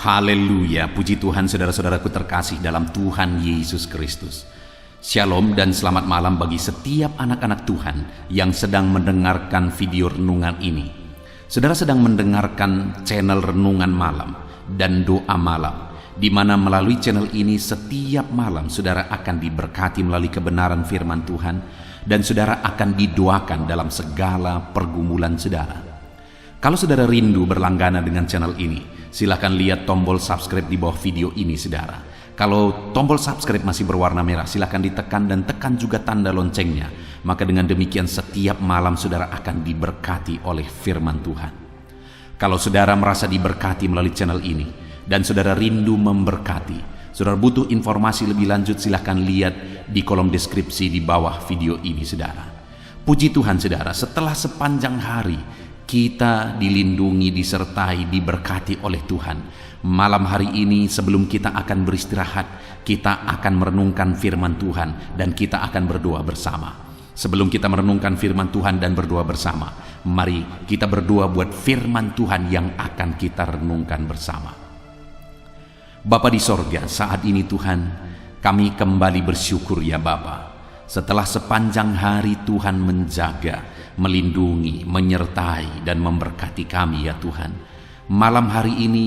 Haleluya, puji Tuhan saudara-saudaraku terkasih dalam Tuhan Yesus Kristus. Shalom dan selamat malam bagi setiap anak-anak Tuhan yang sedang mendengarkan video renungan ini. Saudara sedang mendengarkan channel Renungan Malam dan Doa Malam, di mana melalui channel ini setiap malam saudara akan diberkati melalui kebenaran firman Tuhan, dan saudara akan didoakan dalam segala pergumulan saudara. Kalau saudara rindu berlangganan dengan channel ini, silakan lihat tombol subscribe di bawah video ini saudara. Kalau tombol subscribe masih berwarna merah, silakan ditekan dan tekan juga tanda loncengnya. Maka dengan demikian setiap malam saudara akan diberkati oleh firman Tuhan. Kalau saudara merasa diberkati melalui channel ini dan saudara rindu memberkati, saudara butuh informasi lebih lanjut, silakan lihat di kolom deskripsi di bawah video ini saudara. Puji Tuhan saudara, setelah sepanjang hari kita dilindungi, disertai, diberkati oleh Tuhan. Malam hari ini sebelum kita akan beristirahat, kita akan merenungkan firman Tuhan dan kita akan berdoa bersama. Sebelum kita merenungkan firman Tuhan dan berdoa bersama, mari kita berdoa buat firman Tuhan yang akan kita renungkan bersama. Bapa di sorga, saat ini Tuhan, kami kembali bersyukur ya Bapa. Setelah sepanjang hari Tuhan menjaga, melindungi, menyertai, dan memberkati kami ya Tuhan. Malam hari ini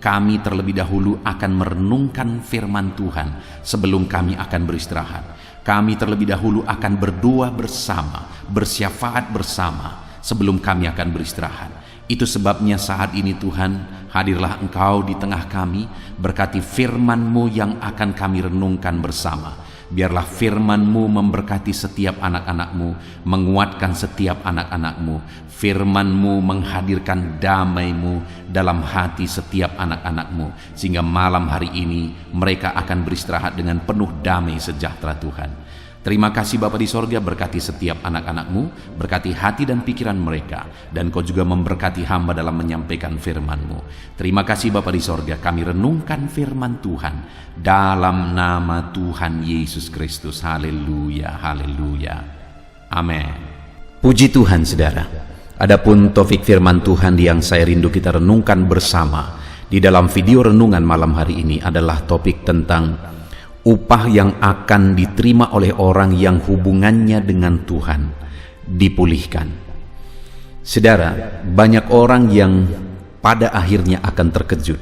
kami terlebih dahulu akan merenungkan firman Tuhan sebelum kami akan beristirahat. Kami terlebih dahulu akan berdoa bersama, bersyafaat bersama sebelum kami akan beristirahat. Itu sebabnya saat ini Tuhan, hadirlah Engkau di tengah kami, berkati firman-Mu yang akan kami renungkan bersama. Biarlah firman-Mu memberkati setiap anak-anak-Mu, menguatkan setiap anak-anak-Mu. Firman-Mu menghadirkan damai-Mu dalam hati setiap anak-anak-Mu, sehingga malam hari ini mereka akan beristirahat dengan penuh damai sejahtera Tuhan. Terima kasih Bapa di sorga, berkati setiap anak-anak-Mu, berkati hati dan pikiran mereka, dan Kau juga memberkati hamba dalam menyampaikan firman-Mu. Terima kasih Bapa di sorga, kami renungkan firman Tuhan dalam nama Tuhan Yesus Kristus. Haleluya, haleluya, amin. Puji Tuhan saudara. Adapun topik firman Tuhan yang saya rindu kita renungkan bersama di dalam video renungan malam hari ini adalah topik tentang upah yang akan diterima oleh orang yang hubungannya dengan Tuhan dipulihkan. Saudara, banyak orang yang pada akhirnya akan terkejut.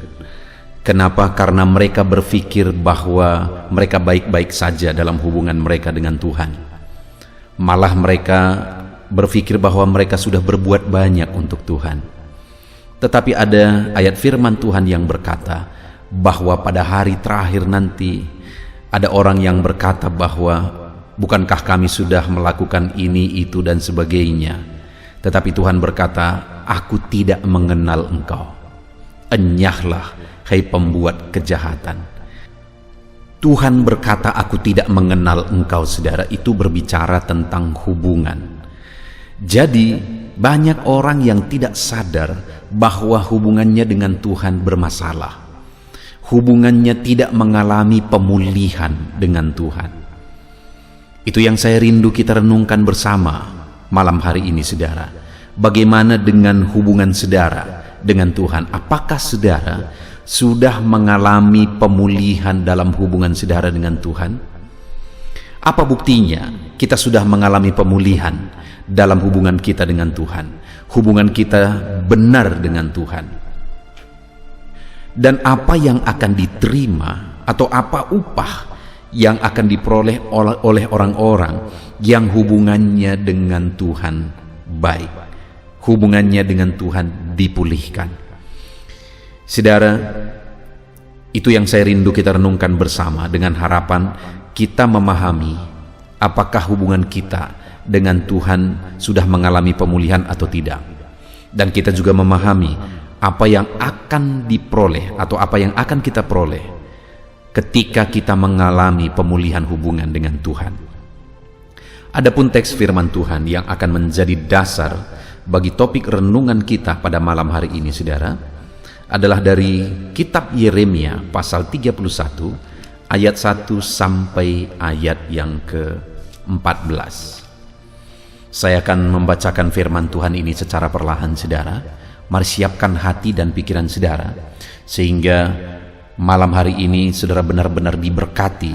Kenapa? Karena mereka berpikir bahwa mereka baik-baik saja dalam hubungan mereka dengan Tuhan. Malah mereka berpikir bahwa mereka sudah berbuat banyak untuk Tuhan. Tetapi ada ayat firman Tuhan yang berkata bahwa pada hari terakhir nanti ada orang yang berkata bahwa bukankah kami sudah melakukan ini, itu, dan sebagainya. Tetapi Tuhan berkata, aku tidak mengenal engkau. Enyahlah, hai pembuat kejahatan. Tuhan berkata, aku tidak mengenal engkau, saudara. Itu berbicara tentang hubungan. Jadi, banyak orang yang tidak sadar bahwa hubungannya dengan Tuhan bermasalah. Hubungannya tidak mengalami pemulihan dengan Tuhan. Itu yang saya rindu kita renungkan bersama malam hari ini saudara. Bagaimana dengan hubungan saudara dengan Tuhan? Apakah saudara sudah mengalami pemulihan dalam hubungan saudara dengan Tuhan? Apa buktinya kita sudah mengalami pemulihan dalam hubungan kita dengan Tuhan? Hubungan kita benar dengan Tuhan. Dan apa yang akan diterima atau apa upah yang akan diperoleh oleh orang-orang yang hubungannya dengan Tuhan baik, hubungannya dengan Tuhan dipulihkan. Saudara, itu yang saya rindu kita renungkan bersama dengan harapan kita memahami apakah hubungan kita dengan Tuhan sudah mengalami pemulihan atau tidak. Dan kita juga memahami apa yang akan diperoleh atau apa yang akan kita peroleh ketika kita mengalami pemulihan hubungan dengan Tuhan. Adapun teks firman Tuhan yang akan menjadi dasar bagi topik renungan kita pada malam hari ini saudara adalah dari kitab Yeremia pasal 31 ayat 1 sampai ayat yang ke-14. Saya akan membacakan firman Tuhan ini secara perlahan saudara, Mari siapkan hati dan pikiran saudara, sehingga malam hari ini saudara benar-benar diberkati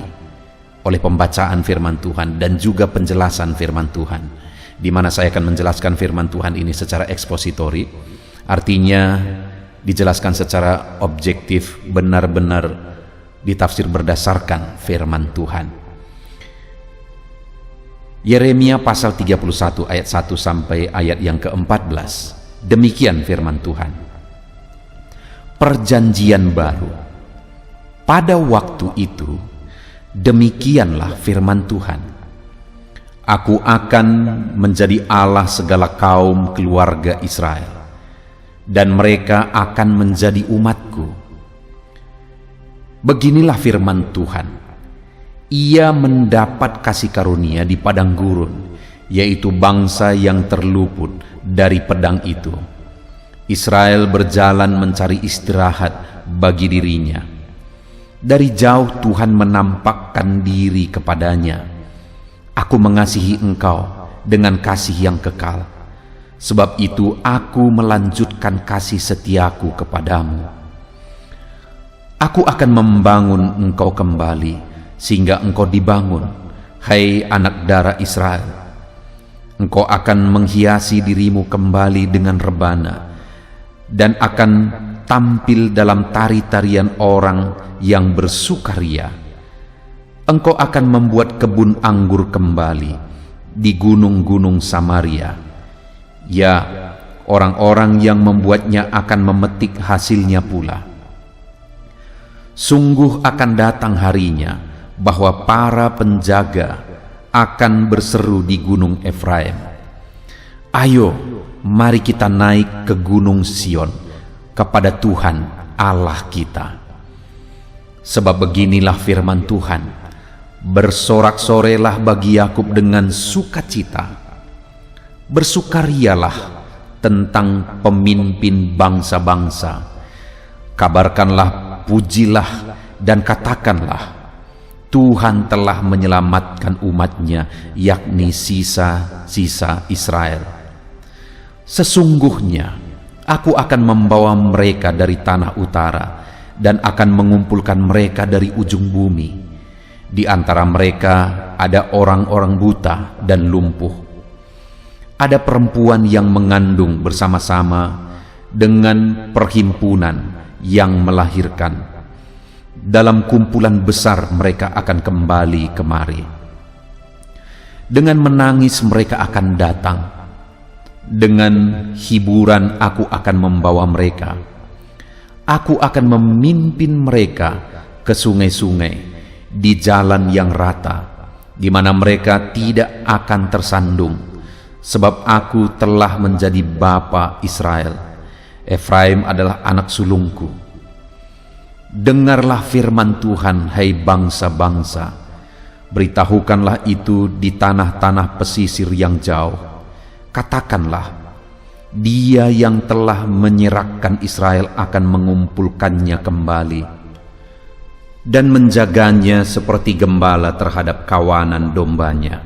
oleh pembacaan firman Tuhan dan juga penjelasan firman Tuhan, di mana saya akan menjelaskan firman Tuhan ini secara ekspositori, artinya dijelaskan secara objektif, benar-benar ditafsir berdasarkan firman Tuhan. Yeremia pasal 31 ayat 1 sampai ayat yang ke-14. Demikian firman Tuhan. Perjanjian baru. Pada waktu itu, demikianlah firman Tuhan. Aku akan menjadi Allah segala kaum keluarga Israel, dan mereka akan menjadi umatku. Beginilah firman Tuhan. Ia mendapat kasih karunia di padang gurun, yaitu bangsa yang terluput dari pedang itu. Israel berjalan mencari istirahat bagi dirinya. Dari jauh Tuhan menampakkan diri kepadanya. Aku mengasihi engkau dengan kasih yang kekal. Sebab itu aku melanjutkan kasih setiaku kepadamu. Aku akan membangun engkau kembali, sehingga engkau dibangun, hai anak darah Israel. Engkau akan menghiasi dirimu kembali dengan rebana, dan akan tampil dalam tari-tarian orang yang bersukaria. Engkau akan membuat kebun anggur kembali di gunung-gunung Samaria. Ya, orang-orang yang membuatnya akan memetik hasilnya pula. Sungguh akan datang harinya bahwa para penjaga akan berseru di gunung Efraim, ayo, mari kita naik ke gunung Sion, kepada Tuhan Allah kita. Sebab beginilah firman Tuhan, bersorak-sorelah bagi Yakub dengan sukacita, bersukarialah tentang pemimpin bangsa-bangsa, kabarkanlah, pujilah, dan katakanlah, Tuhan telah menyelamatkan umatnya, yakni sisa-sisa Israel. Sesungguhnya aku akan membawa mereka dari tanah utara dan akan mengumpulkan mereka dari ujung bumi. Di antara mereka ada orang-orang buta dan lumpuh. Ada perempuan yang mengandung bersama-sama dengan perhimpunan yang melahirkan. Dalam kumpulan besar mereka akan kembali kemari. Dengan menangis mereka akan datang. Dengan hiburan aku akan membawa mereka. Aku akan memimpin mereka ke sungai-sungai, di jalan yang rata, di mana mereka tidak akan tersandung. Sebab aku telah menjadi bapa Israel. Efraim adalah anak sulungku. Dengarlah firman Tuhan, hai bangsa-bangsa. Beritahukanlah itu di tanah-tanah pesisir yang jauh. Katakanlah, Dia yang telah menyerahkan Israel akan mengumpulkannya kembali dan menjaganya seperti gembala terhadap kawanan dombanya.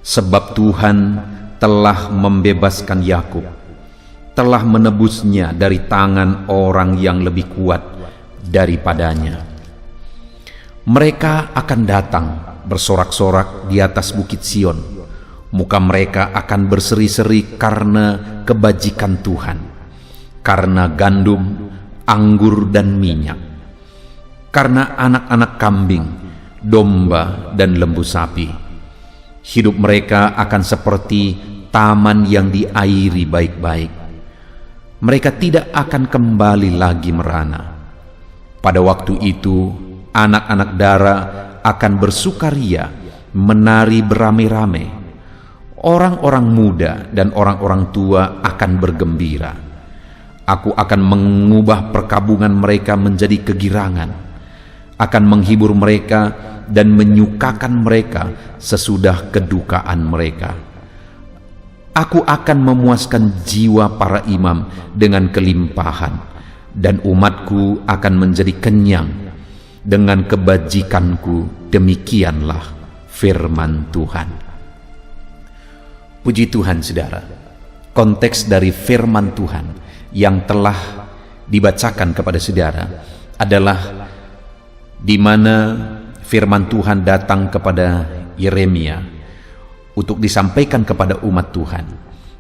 Sebab Tuhan telah membebaskan Yakub, telah menebusnya dari tangan orang yang lebih kuat daripadanya. Mereka akan datang bersorak-sorak di atas bukit Sion. Muka mereka akan berseri-seri karena kebajikan Tuhan, karena gandum, anggur dan minyak, karena anak-anak kambing, domba dan lembu sapi. Hidup mereka akan seperti taman yang diairi baik-baik. Mereka tidak akan kembali lagi merana. Pada waktu itu, anak-anak darah akan bersukaria, menari beramai-ramai. Orang-orang muda dan orang-orang tua akan bergembira. Aku akan mengubah perkabungan mereka menjadi kegirangan, akan menghibur mereka dan menyukakan mereka sesudah kedukaan mereka. Aku akan memuaskan jiwa para imam dengan kelimpahan, dan umatku akan menjadi kenyang dengan kebajikanku. Demikianlah firman Tuhan. Puji Tuhan, saudara. Konteks dari firman Tuhan yang telah dibacakan kepada saudara adalah di mana firman Tuhan datang kepada Yeremia untuk disampaikan kepada umat Tuhan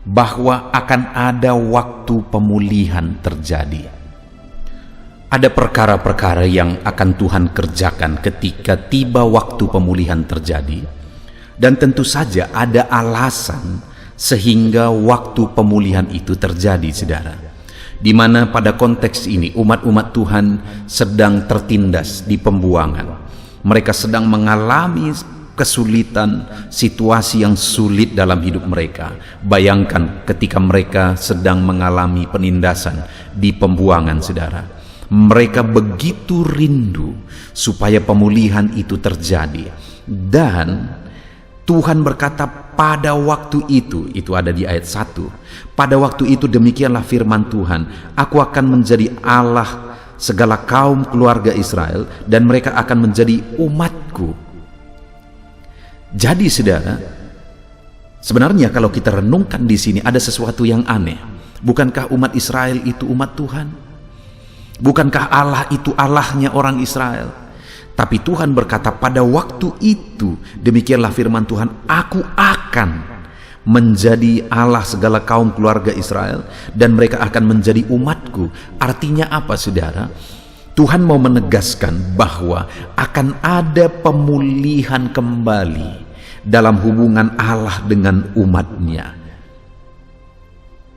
bahwa akan ada waktu pemulihan terjadi. Ada perkara-perkara yang akan Tuhan kerjakan ketika tiba waktu pemulihan terjadi, dan tentu saja ada alasan sehingga waktu pemulihan itu terjadi, saudara. Di mana pada konteks ini umat-umat Tuhan sedang tertindas di pembuangan. Mereka sedang mengalami kesulitan, situasi yang sulit dalam hidup mereka. Bayangkan ketika mereka sedang mengalami penindasan di pembuangan, saudara. Mereka begitu rindu supaya pemulihan itu terjadi. Dan Tuhan berkata pada waktu itu ada di ayat 1. Pada waktu itu demikianlah firman Tuhan, aku akan menjadi Allah segala kaum keluarga Israel dan mereka akan menjadi umatku. Jadi saudara, sebenarnya kalau kita renungkan di sini ada sesuatu yang aneh. Bukankah umat Israel itu umat Tuhan? Bukankah Allah itu Allahnya orang Israel? Tapi Tuhan berkata pada waktu itu, demikianlah firman Tuhan, aku akan menjadi Allah segala kaum keluarga Israel dan mereka akan menjadi umatku. Artinya apa, saudara? Tuhan mau menegaskan bahwa akan ada pemulihan kembali dalam hubungan Allah dengan umatnya.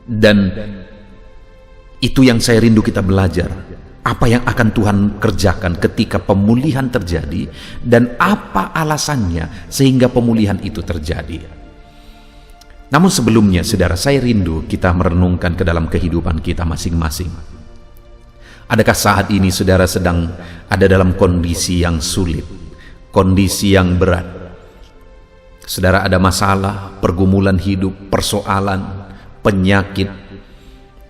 Dan itu yang saya rindu kita belajar. Apa yang akan Tuhan kerjakan ketika pemulihan terjadi, dan apa alasannya sehingga pemulihan itu terjadi. Namun sebelumnya, saudara, saya rindu kita merenungkan ke dalam kehidupan kita masing-masing. Adakah saat ini saudara sedang ada dalam kondisi yang sulit, kondisi yang berat? Saudara ada masalah, pergumulan hidup, persoalan, penyakit,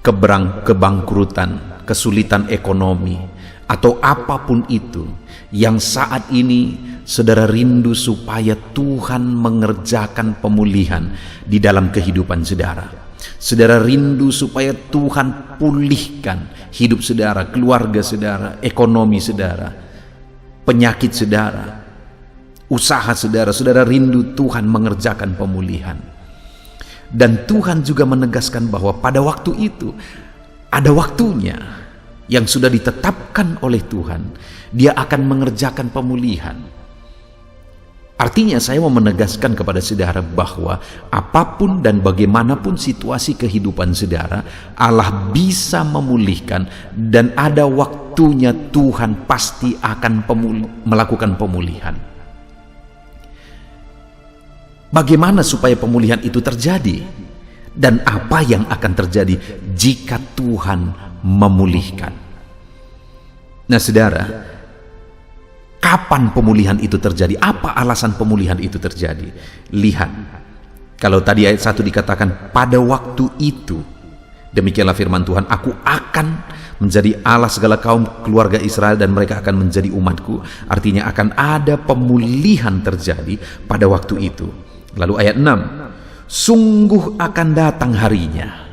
kebangkrutan, kesulitan ekonomi, atau apapun itu yang saat ini saudara rindu supaya Tuhan mengerjakan pemulihan di dalam kehidupan saudara. Saudara rindu supaya Tuhan pulihkan hidup saudara, keluarga saudara, ekonomi saudara, penyakit saudara, usaha saudara. Saudara rindu Tuhan mengerjakan pemulihan. Dan Tuhan juga menegaskan bahwa pada waktu itu ada waktunya yang sudah ditetapkan oleh Tuhan. Dia akan mengerjakan pemulihan. Artinya saya mau menegaskan kepada saudara bahwa apapun dan bagaimanapun situasi kehidupan saudara, Allah bisa memulihkan, dan ada waktunya Tuhan pasti akan melakukan pemulihan. Bagaimana supaya pemulihan itu terjadi? Dan apa yang akan terjadi jika Tuhan memulihkan? Nah saudara, kapan pemulihan itu terjadi? Apa alasan pemulihan itu terjadi? Lihat, kalau tadi ayat 1 dikatakan pada waktu itu, demikianlah firman Tuhan, aku akan menjadi Allah segala kaum keluarga Israel dan mereka akan menjadi umatku. Artinya akan ada pemulihan terjadi pada waktu itu. Lalu ayat 6, sungguh akan datang harinya.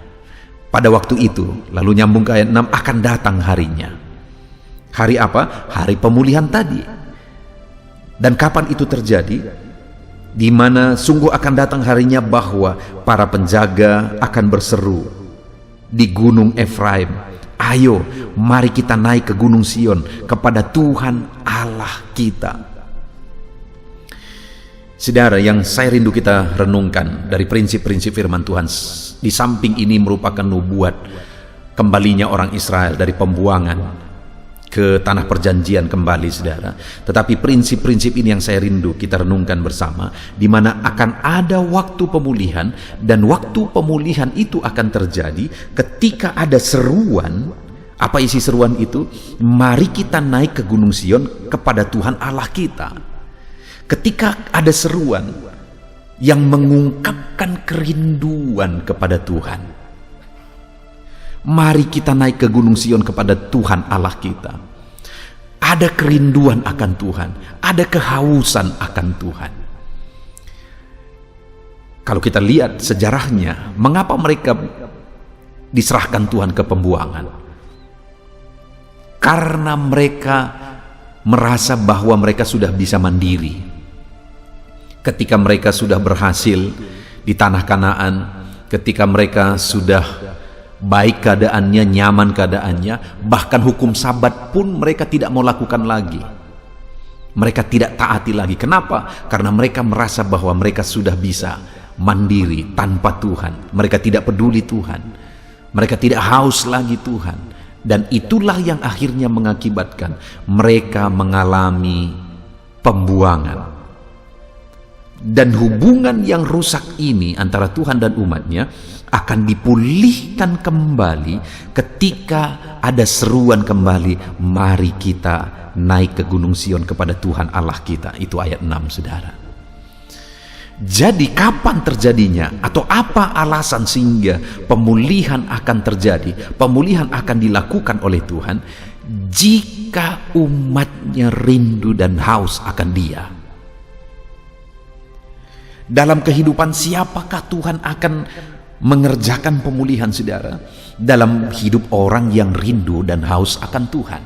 Pada waktu itu, lalu nyambung ke ayat 6, akan datang harinya. Hari apa? Hari pemulihan tadi. Dan kapan itu terjadi? Di mana sungguh akan datang harinya bahwa para penjaga akan berseru di gunung Efraim, ayo mari kita naik ke gunung Sion kepada Tuhan Allah kita. Saudara, yang saya rindu kita renungkan dari prinsip-prinsip firman Tuhan, di samping ini merupakan nubuat kembalinya orang Israel dari pembuangan ke tanah perjanjian kembali, saudara. Tetapi prinsip-prinsip ini yang saya rindu kita renungkan bersama, di mana akan ada waktu pemulihan, dan waktu pemulihan itu akan terjadi ketika ada seruan. Apa isi seruan itu? Mari kita naik ke gunung Sion kepada Tuhan Allah kita. Ketika ada seruan yang mengungkapkan kerinduan kepada Tuhan, mari kita naik ke gunung Sion kepada Tuhan Allah kita. Ada kerinduan akan Tuhan, ada kehausan akan Tuhan. Kalau kita lihat sejarahnya, mengapa mereka diserahkan Tuhan ke pembuangan. Karena mereka merasa bahwa mereka sudah bisa mandiri. Ketika mereka sudah berhasil di tanah Kanaan, ketika mereka sudah baik keadaannya, nyaman keadaannya, bahkan hukum Sabat pun mereka tidak mau lakukan lagi. Mereka tidak taati lagi. Kenapa? Karena mereka merasa bahwa mereka sudah bisa mandiri tanpa Tuhan. Mereka tidak peduli Tuhan. Mereka tidak haus lagi Tuhan. Dan itulah yang akhirnya mengakibatkan mereka mengalami pembuangan. Dan hubungan yang rusak ini antara Tuhan dan umatnya akan dipulihkan kembali ketika ada seruan kembali, mari kita naik ke Gunung Sion kepada Tuhan Allah kita. Itu ayat 6, saudara. Jadi kapan terjadinya atau apa alasan sehingga pemulihan akan terjadi? Pemulihan akan dilakukan oleh Tuhan jika umatnya rindu dan haus akan Dia. Dalam kehidupan siapakah Tuhan akan mengerjakan pemulihan, saudara? Dalam hidup orang yang rindu dan haus akan Tuhan.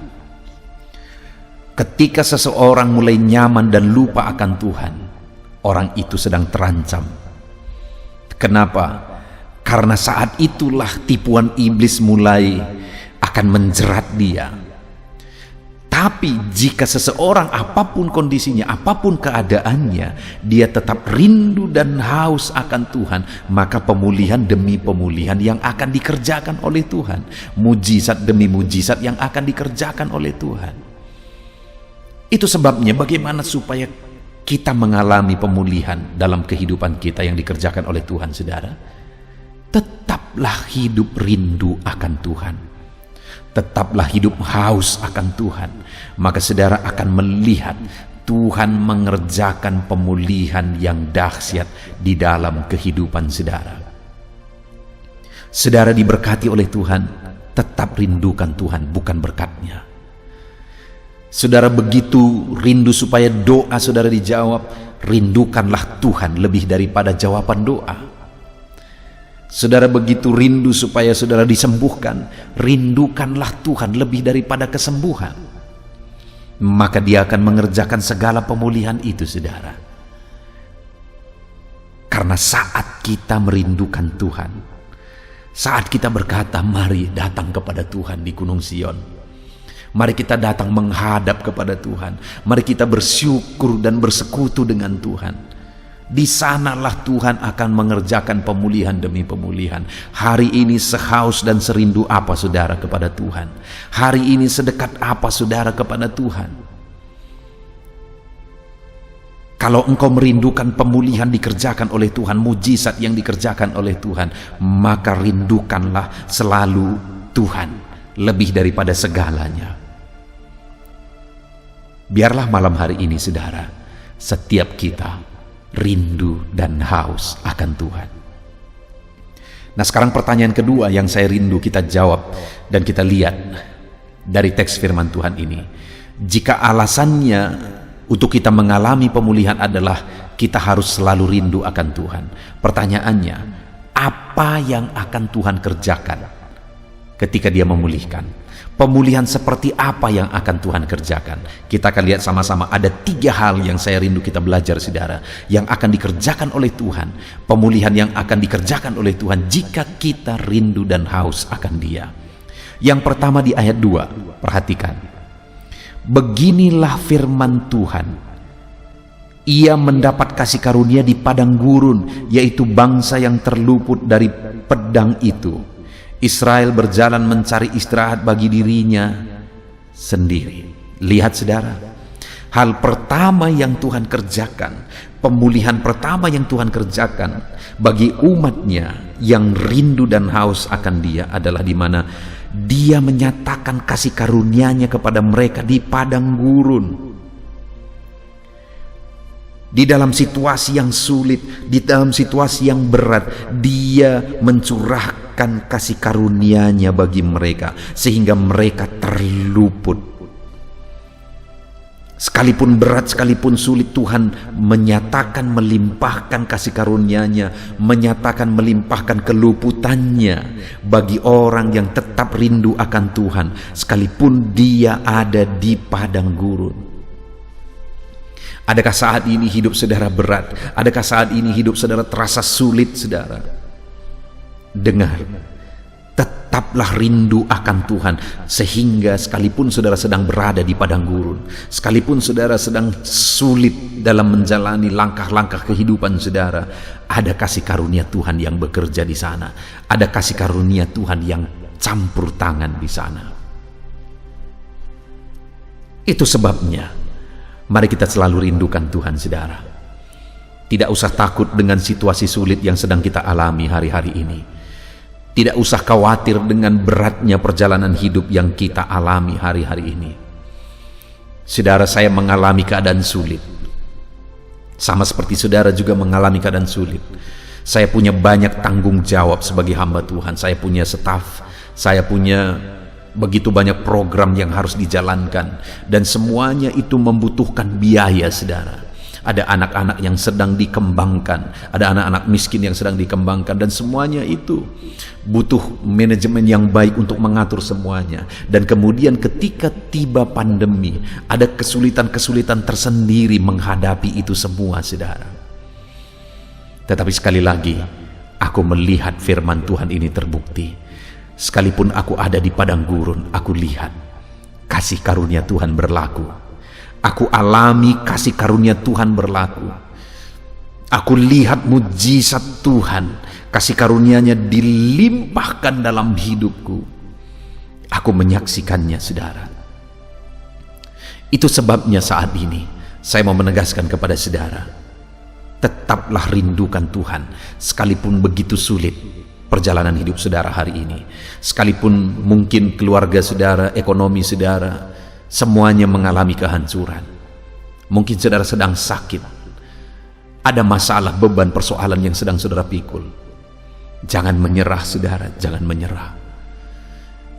Ketika seseorang mulai nyaman dan lupa akan Tuhan, orang itu sedang terancam. Kenapa? Karena saat itulah tipuan iblis mulai akan menjerat dia. Tapi jika seseorang apapun kondisinya, apapun keadaannya, dia tetap rindu dan haus akan Tuhan, maka pemulihan demi pemulihan yang akan dikerjakan oleh Tuhan, mujizat demi mujizat yang akan dikerjakan oleh Tuhan. Itu sebabnya bagaimana supaya kita mengalami pemulihan dalam kehidupan kita yang dikerjakan oleh Tuhan, saudara. Tetaplah hidup rindu akan Tuhan. Tetaplah hidup haus akan Tuhan. Maka saudara akan melihat Tuhan mengerjakan pemulihan yang dahsyat di dalam kehidupan saudara. Saudara diberkati oleh Tuhan, tetap rindukan Tuhan, bukan berkat-Nya. Saudara begitu rindu supaya doa saudara dijawab, rindukanlah Tuhan lebih daripada jawaban doa. Saudara begitu rindu supaya saudara disembuhkan, rindukanlah Tuhan lebih daripada kesembuhan. Maka Dia akan mengerjakan segala pemulihan itu, saudara. Karena saat kita merindukan Tuhan, saat kita berkata, mari datang kepada Tuhan di Gunung Sion, mari kita datang menghadap kepada Tuhan, mari kita bersyukur dan bersekutu dengan Tuhan. Di sanalah Tuhan akan mengerjakan pemulihan demi pemulihan. Hari ini sehaus dan serindu apa saudara kepada Tuhan? Hari ini sedekat apa saudara kepada Tuhan? Kalau engkau merindukan pemulihan dikerjakan oleh Tuhan, mujizat yang dikerjakan oleh Tuhan, maka rindukanlah selalu Tuhan lebih daripada segalanya. Biarlah malam hari ini, saudara, setiap kita rindu dan haus akan Tuhan. Nah, sekarang pertanyaan kedua yang saya rindu kita jawab dan kita lihat dari teks firman Tuhan ini. Jika alasannya untuk kita mengalami pemulihan adalah kita harus selalu rindu akan Tuhan, pertanyaannya, apa yang akan Tuhan kerjakan ketika Dia memulihkan? Pemulihan seperti apa yang akan Tuhan kerjakan? Kita akan lihat sama-sama. Ada 3 hal yang saya rindu kita belajar, saudara, yang akan dikerjakan oleh Tuhan. Pemulihan yang akan dikerjakan oleh Tuhan jika kita rindu dan haus akan Dia. Yang pertama di ayat 2, perhatikan. Beginilah firman Tuhan, Ia mendapat kasih karunia di padang gurun, yaitu bangsa yang terluput dari pedang itu. Israel berjalan mencari istirahat bagi dirinya sendiri. Lihat, saudara, hal pertama yang Tuhan kerjakan, pemulihan pertama yang Tuhan kerjakan bagi umatnya yang rindu dan haus akan Dia adalah di mana Dia menyatakan kasih karunia-Nya kepada mereka di padang gurun. Di dalam situasi yang sulit, di dalam situasi yang berat, Dia mencurahkan kasih karunia-Nya bagi mereka sehingga mereka terluput. Sekalipun berat, sekalipun sulit, Tuhan menyatakan melimpahkan kasih karunia-Nya, menyatakan melimpahkan keluputannya bagi orang yang tetap rindu akan Tuhan, sekalipun dia ada di padang gurun. Adakah saat ini hidup saudara berat? Adakah saat ini hidup saudara terasa sulit, saudara? Dengar, tetaplah rindu akan Tuhan, sehingga sekalipun saudara sedang berada di padang gurun, sekalipun saudara sedang sulit dalam menjalani langkah-langkah kehidupan saudara, ada kasih karunia Tuhan yang bekerja di sana, ada kasih karunia Tuhan yang campur tangan di sana. Itu sebabnya mari kita selalu rindukan Tuhan, saudara. Tidak usah takut dengan situasi sulit yang sedang kita alami hari-hari ini. Tidak usah khawatir dengan beratnya perjalanan hidup yang kita alami hari-hari ini. Saudara, saya mengalami keadaan sulit. Sama seperti saudara juga mengalami keadaan sulit. Saya punya banyak tanggung jawab sebagai hamba Tuhan. Saya punya staf, saya punya begitu banyak program yang harus dijalankan. Dan semuanya itu membutuhkan biaya, saudara. Ada anak-anak yang sedang dikembangkan, ada anak-anak miskin yang sedang dikembangkan, dan semuanya itu butuh manajemen yang baik untuk mengatur semuanya. Dan kemudian ketika tiba pandemi, ada kesulitan-kesulitan tersendiri menghadapi itu semua, saudara. Tetapi sekali lagi, aku melihat firman Tuhan ini terbukti. Sekalipun aku ada di padang gurun, aku lihat kasih karunia Tuhan berlaku. Aku alami kasih karunia Tuhan berlaku. Aku lihat mujizat Tuhan, kasih karunia-Nya dilimpahkan dalam hidupku. Aku menyaksikannya, saudara. Itu sebabnya saat ini saya mau menegaskan kepada saudara, tetaplah rindukan Tuhan, sekalipun begitu sulit perjalanan hidup saudara hari ini. Sekalipun mungkin keluarga saudara, ekonomi saudara, semuanya mengalami kehancuran. Mungkin saudara sedang sakit, ada masalah, beban, persoalan yang sedang saudara pikul. Jangan menyerah, saudara, jangan menyerah.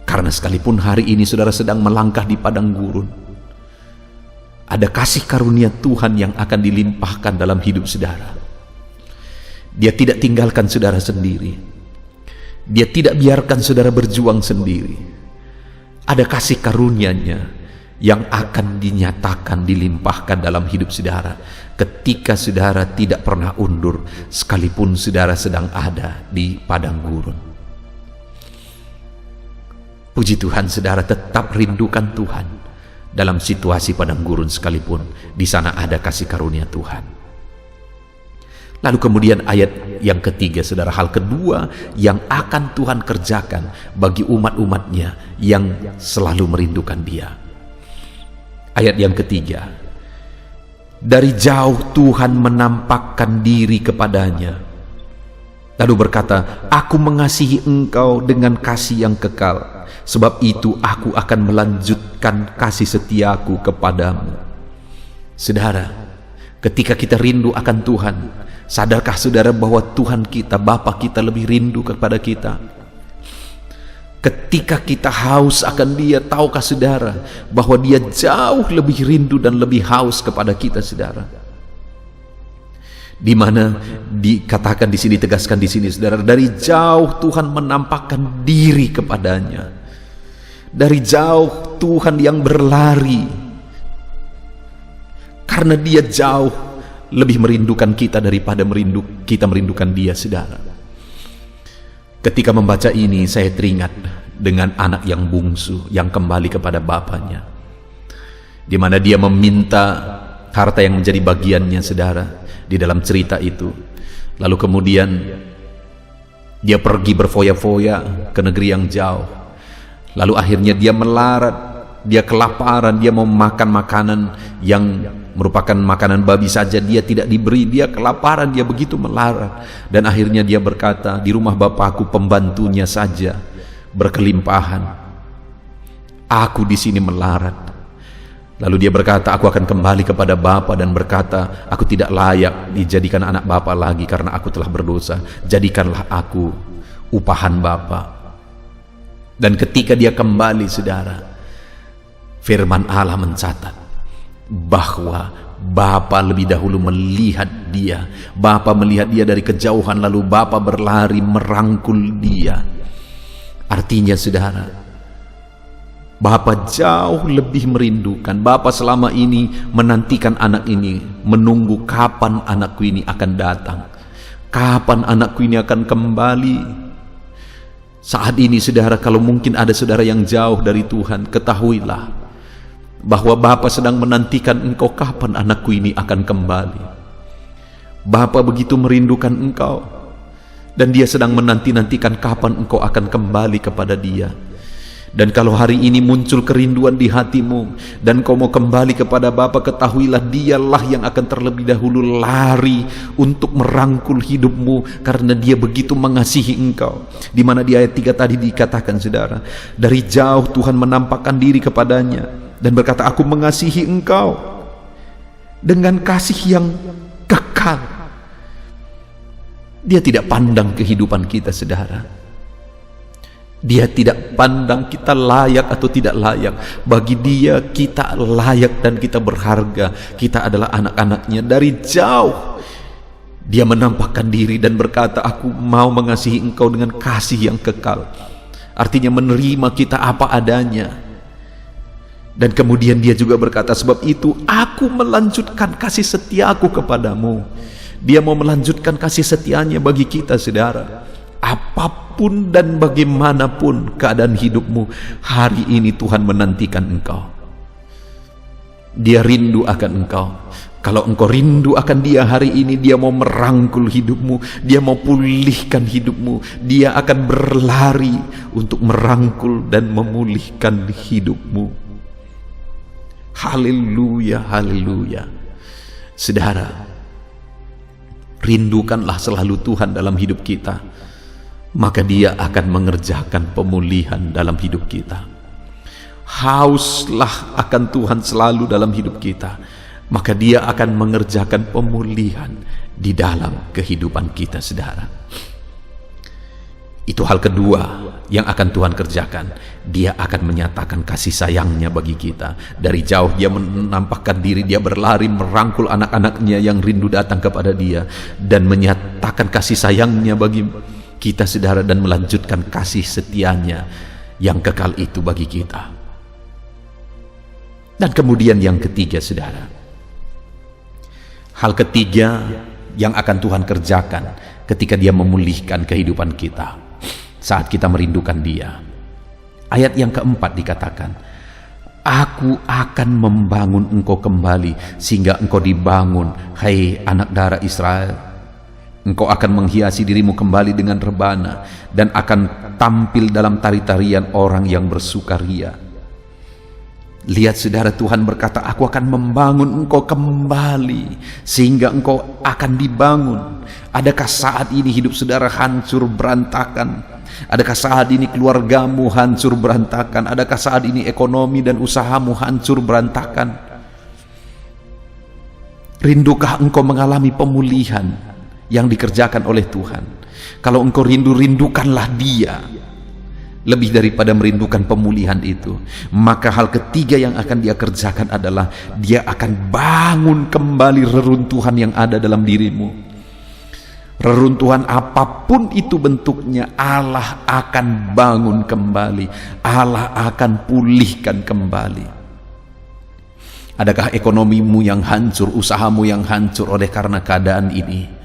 Karena sekalipun hari ini saudara sedang melangkah di padang gurun, ada kasih karunia Tuhan yang akan dilimpahkan dalam hidup saudara. Dia tidak tinggalkan saudara sendiri. Dia tidak biarkan saudara berjuang sendiri. Ada kasih karunia-Nya yang akan dinyatakan, dilimpahkan dalam hidup saudara ketika saudara tidak pernah undur, sekalipun saudara sedang ada di padang gurun. Puji Tuhan, saudara tetap rindukan Tuhan dalam situasi padang gurun sekalipun. Di sana ada kasih karunia Tuhan. Lalu kemudian ayat yang ketiga, saudara, hal kedua yang akan Tuhan kerjakan bagi umat-umatnya yang selalu merindukan Dia. Ayat yang ketiga, dari jauh Tuhan menampakkan diri kepadanya, lalu berkata, aku mengasihi engkau dengan kasih yang kekal, sebab itu aku akan melanjutkan kasih setiaku kepadamu. Saudara, ketika kita rindu akan Tuhan, sadarkah saudara bahwa Tuhan kita, Bapa kita lebih rindu kepada kita? Ketika kita haus akan Dia, tahukah saudara bahwa Dia jauh lebih rindu dan lebih haus kepada kita, saudara? Di mana dikatakan di sini, ditegaskan di sini, saudara, dari jauh Tuhan menampakkan diri kepadanya. Dari jauh Tuhan yang berlari, karena Dia jauh lebih merindukan kita daripada kita merindukan Dia, saudara. Ketika membaca ini, saya teringat dengan anak yang bungsu yang kembali kepada bapaknya, di mana dia meminta harta yang menjadi bagiannya, saudara, di dalam cerita itu. Lalu kemudian dia pergi berfoya-foya ke negeri yang jauh. Lalu akhirnya dia melarat, dia kelaparan, dia mau makan makanan yang merupakan makanan babi saja dia tidak diberi, dia kelaparan, dia begitu melarat. Dan akhirnya dia berkata, di rumah bapakku pembantunya saja berkelimpahan, aku di sini melarat. Lalu dia berkata, aku akan kembali kepada bapa dan berkata, aku tidak layak dijadikan anak bapa lagi karena aku telah berdosa, jadikanlah aku upahan bapa. Dan ketika dia kembali, saudara, firman Allah mencatat bahwa Bapa lebih dahulu melihat dia. Bapa melihat dia dari kejauhan, lalu Bapa berlari merangkul dia. Artinya saudara, Bapa jauh lebih merindukan. Bapa selama ini menantikan anak ini, menunggu kapan anakku ini akan datang, kapan anakku ini akan kembali. Saat ini saudara, kalau mungkin ada saudara yang jauh dari Tuhan, ketahuilah bahwa Bapa sedang menantikan engkau, kapan anakku ini akan kembali. Bapa begitu merindukan engkau, dan dia sedang menanti-nantikan kapan engkau akan kembali kepada dia. Dan kalau hari ini muncul kerinduan di hatimu dan kau mau kembali kepada Bapa, ketahuilah dialah yang akan terlebih dahulu lari untuk merangkul hidupmu, karena dia begitu mengasihi engkau. Di mana di ayat 3 tadi dikatakan saudara, dari jauh Tuhan menampakkan diri kepadanya dan berkata, aku mengasihi engkau dengan kasih yang kekal. Dia tidak pandang kehidupan kita saudara. Dia tidak pandang kita layak atau tidak layak. Bagi dia kita layak dan kita berharga. Kita adalah anak-anaknya. Dari jauh dia menampakkan diri dan berkata, aku mau mengasihi engkau dengan kasih yang kekal. Artinya menerima kita apa adanya. Dan kemudian dia juga berkata, sebab itu aku melanjutkan kasih setiaku kepadamu. Dia mau melanjutkan kasih setianya bagi kita saudara. Apapun dan bagaimanapun keadaan hidupmu, hari ini Tuhan menantikan engkau. Dia rindu akan engkau. Kalau engkau rindu akan dia hari ini, dia mau merangkul hidupmu, dia mau pulihkan hidupmu, dia akan berlari untuk merangkul dan memulihkan hidupmu. Haleluya, haleluya. Saudara, rindukanlah selalu Tuhan dalam hidup kita, maka dia akan mengerjakan pemulihan dalam hidup kita. Hauslah akan Tuhan selalu dalam hidup kita, maka dia akan mengerjakan pemulihan di dalam kehidupan kita saudara. Itu hal kedua yang akan Tuhan kerjakan. Dia akan menyatakan kasih sayangnya bagi kita. Dari jauh dia menampakkan diri, dia berlari merangkul anak-anaknya yang rindu datang kepada dia, dan menyatakan kasih sayangnya bagi kita saudara, dan melanjutkan kasih setianya yang kekal itu bagi kita. Dan kemudian yang ketiga saudara, hal ketiga yang akan Tuhan kerjakan ketika dia memulihkan kehidupan kita saat kita merindukan dia. Ayat yang keempat dikatakan, aku akan membangun engkau kembali sehingga engkau dibangun, hai anak darah Israel. Engkau akan menghiasi dirimu kembali dengan rebana dan akan tampil dalam tari-tarian orang yang bersukaria. Lihat saudara, Tuhan berkata, aku akan membangun engkau kembali sehingga engkau akan dibangun. Adakah saat ini hidup saudara hancur berantakan? Adakah saat ini keluargamu hancur berantakan? Adakah saat ini ekonomi dan usahamu hancur berantakan? Rindukah engkau mengalami pemulihan yang dikerjakan oleh Tuhan? Kalau engkau rindu, rindukanlah dia lebih daripada merindukan pemulihan itu. Maka hal ketiga yang akan dia kerjakan adalah dia akan bangun kembali reruntuhan yang ada dalam dirimu. Reruntuhan apapun itu bentuknya, Allah akan bangun kembali, Allah akan pulihkan kembali. Adakah ekonomimu yang hancur, usahamu yang hancur oleh karena keadaan ini?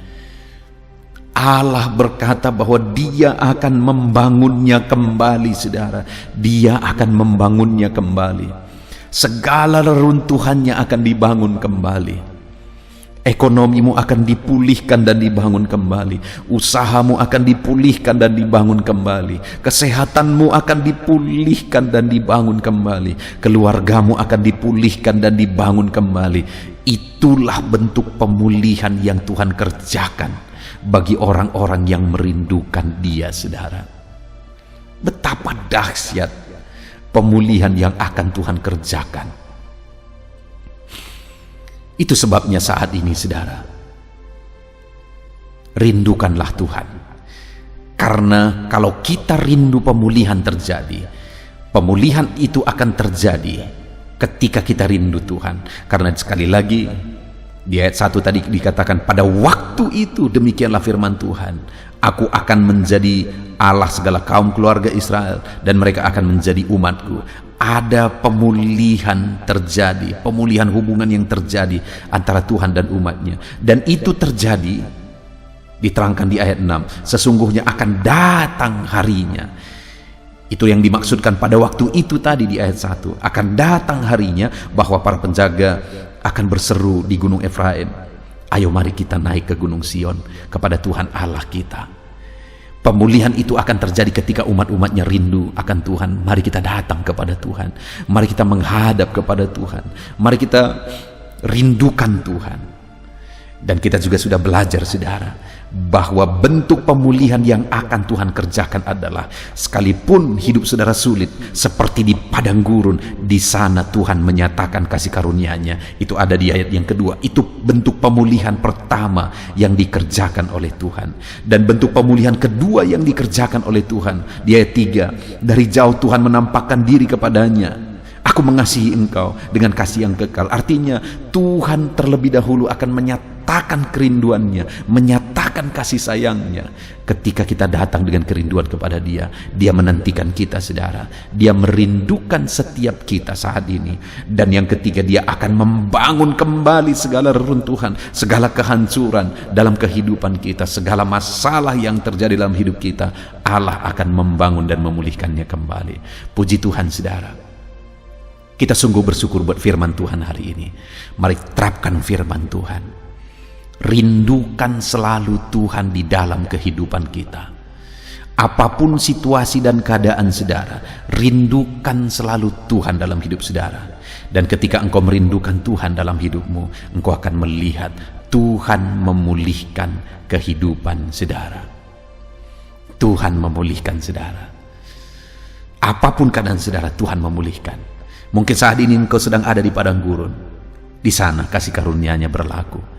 Allah berkata bahwa dia akan membangunnya kembali saudara. Dia akan membangunnya kembali. Segala reruntuhannya akan dibangun kembali. Ekonomimu akan dipulihkan dan dibangun kembali. Usahamu akan dipulihkan dan dibangun kembali. Kesehatanmu akan dipulihkan dan dibangun kembali. Keluargamu akan dipulihkan dan dibangun kembali. Itulah bentuk pemulihan yang Tuhan kerjakan bagi orang-orang yang merindukan dia saudara. Betapa dahsyat pemulihan yang akan Tuhan kerjakan. Itu sebabnya saat ini saudara, rindukanlah Tuhan. Karena kalau kita rindu pemulihan terjadi, pemulihan itu akan terjadi ketika kita rindu Tuhan. Karena sekali lagi di ayat 1 tadi dikatakan, pada waktu itu demikianlah firman Tuhan, aku akan menjadi Allah segala kaum keluarga Israel, dan mereka akan menjadi umatku. Ada pemulihan terjadi, pemulihan hubungan yang terjadi antara Tuhan dan umatnya. Dan itu terjadi, diterangkan di ayat 6, sesungguhnya akan datang harinya. Itu yang dimaksudkan pada waktu itu tadi di ayat 1, akan datang harinya bahwa para penjaga akan berseru di gunung Efraim, ayo mari kita naik ke gunung Sion kepada Tuhan Allah kita. Pemulihan itu akan terjadi ketika umat-umatnya rindu akan Tuhan. Mari kita datang kepada Tuhan, mari kita menghadap kepada Tuhan, mari kita rindukan Tuhan. Dan kita juga sudah belajar, saudara, bahwa bentuk pemulihan yang akan Tuhan kerjakan adalah, sekalipun hidup saudara sulit seperti di padang gurun, di sana Tuhan menyatakan kasih karunia-Nya. Itu ada di ayat yang kedua. Itu bentuk pemulihan pertama yang dikerjakan oleh Tuhan. Dan bentuk pemulihan kedua yang dikerjakan oleh Tuhan di ayat 3, dari jauh Tuhan menampakkan diri kepadanya, aku mengasihi engkau dengan kasih yang kekal. Artinya Tuhan terlebih dahulu akan menyatakan kerinduannya, menyatakan kasih sayangnya. Ketika kita datang dengan kerinduan kepada Dia, Dia menantikan kita, saudara. Dia merindukan setiap kita saat ini. Dan yang ketiga, Dia akan membangun kembali segala reruntuhan, segala kehancuran dalam kehidupan kita, segala masalah yang terjadi dalam hidup kita. Allah akan membangun dan memulihkannya kembali. Puji Tuhan, saudara. Kita sungguh bersyukur buat firman Tuhan hari ini. Mari terapkan firman Tuhan. Rindukan selalu Tuhan di dalam kehidupan kita. Apapun situasi dan keadaan saudara, rindukan selalu Tuhan dalam hidup saudara. Dan ketika engkau merindukan Tuhan dalam hidupmu, engkau akan melihat Tuhan memulihkan kehidupan saudara. Tuhan memulihkan saudara. Apapun keadaan saudara, Tuhan memulihkan. Mungkin saat ini engkau sedang ada di padang gurun. Di sana kasih karunia-Nya berlaku.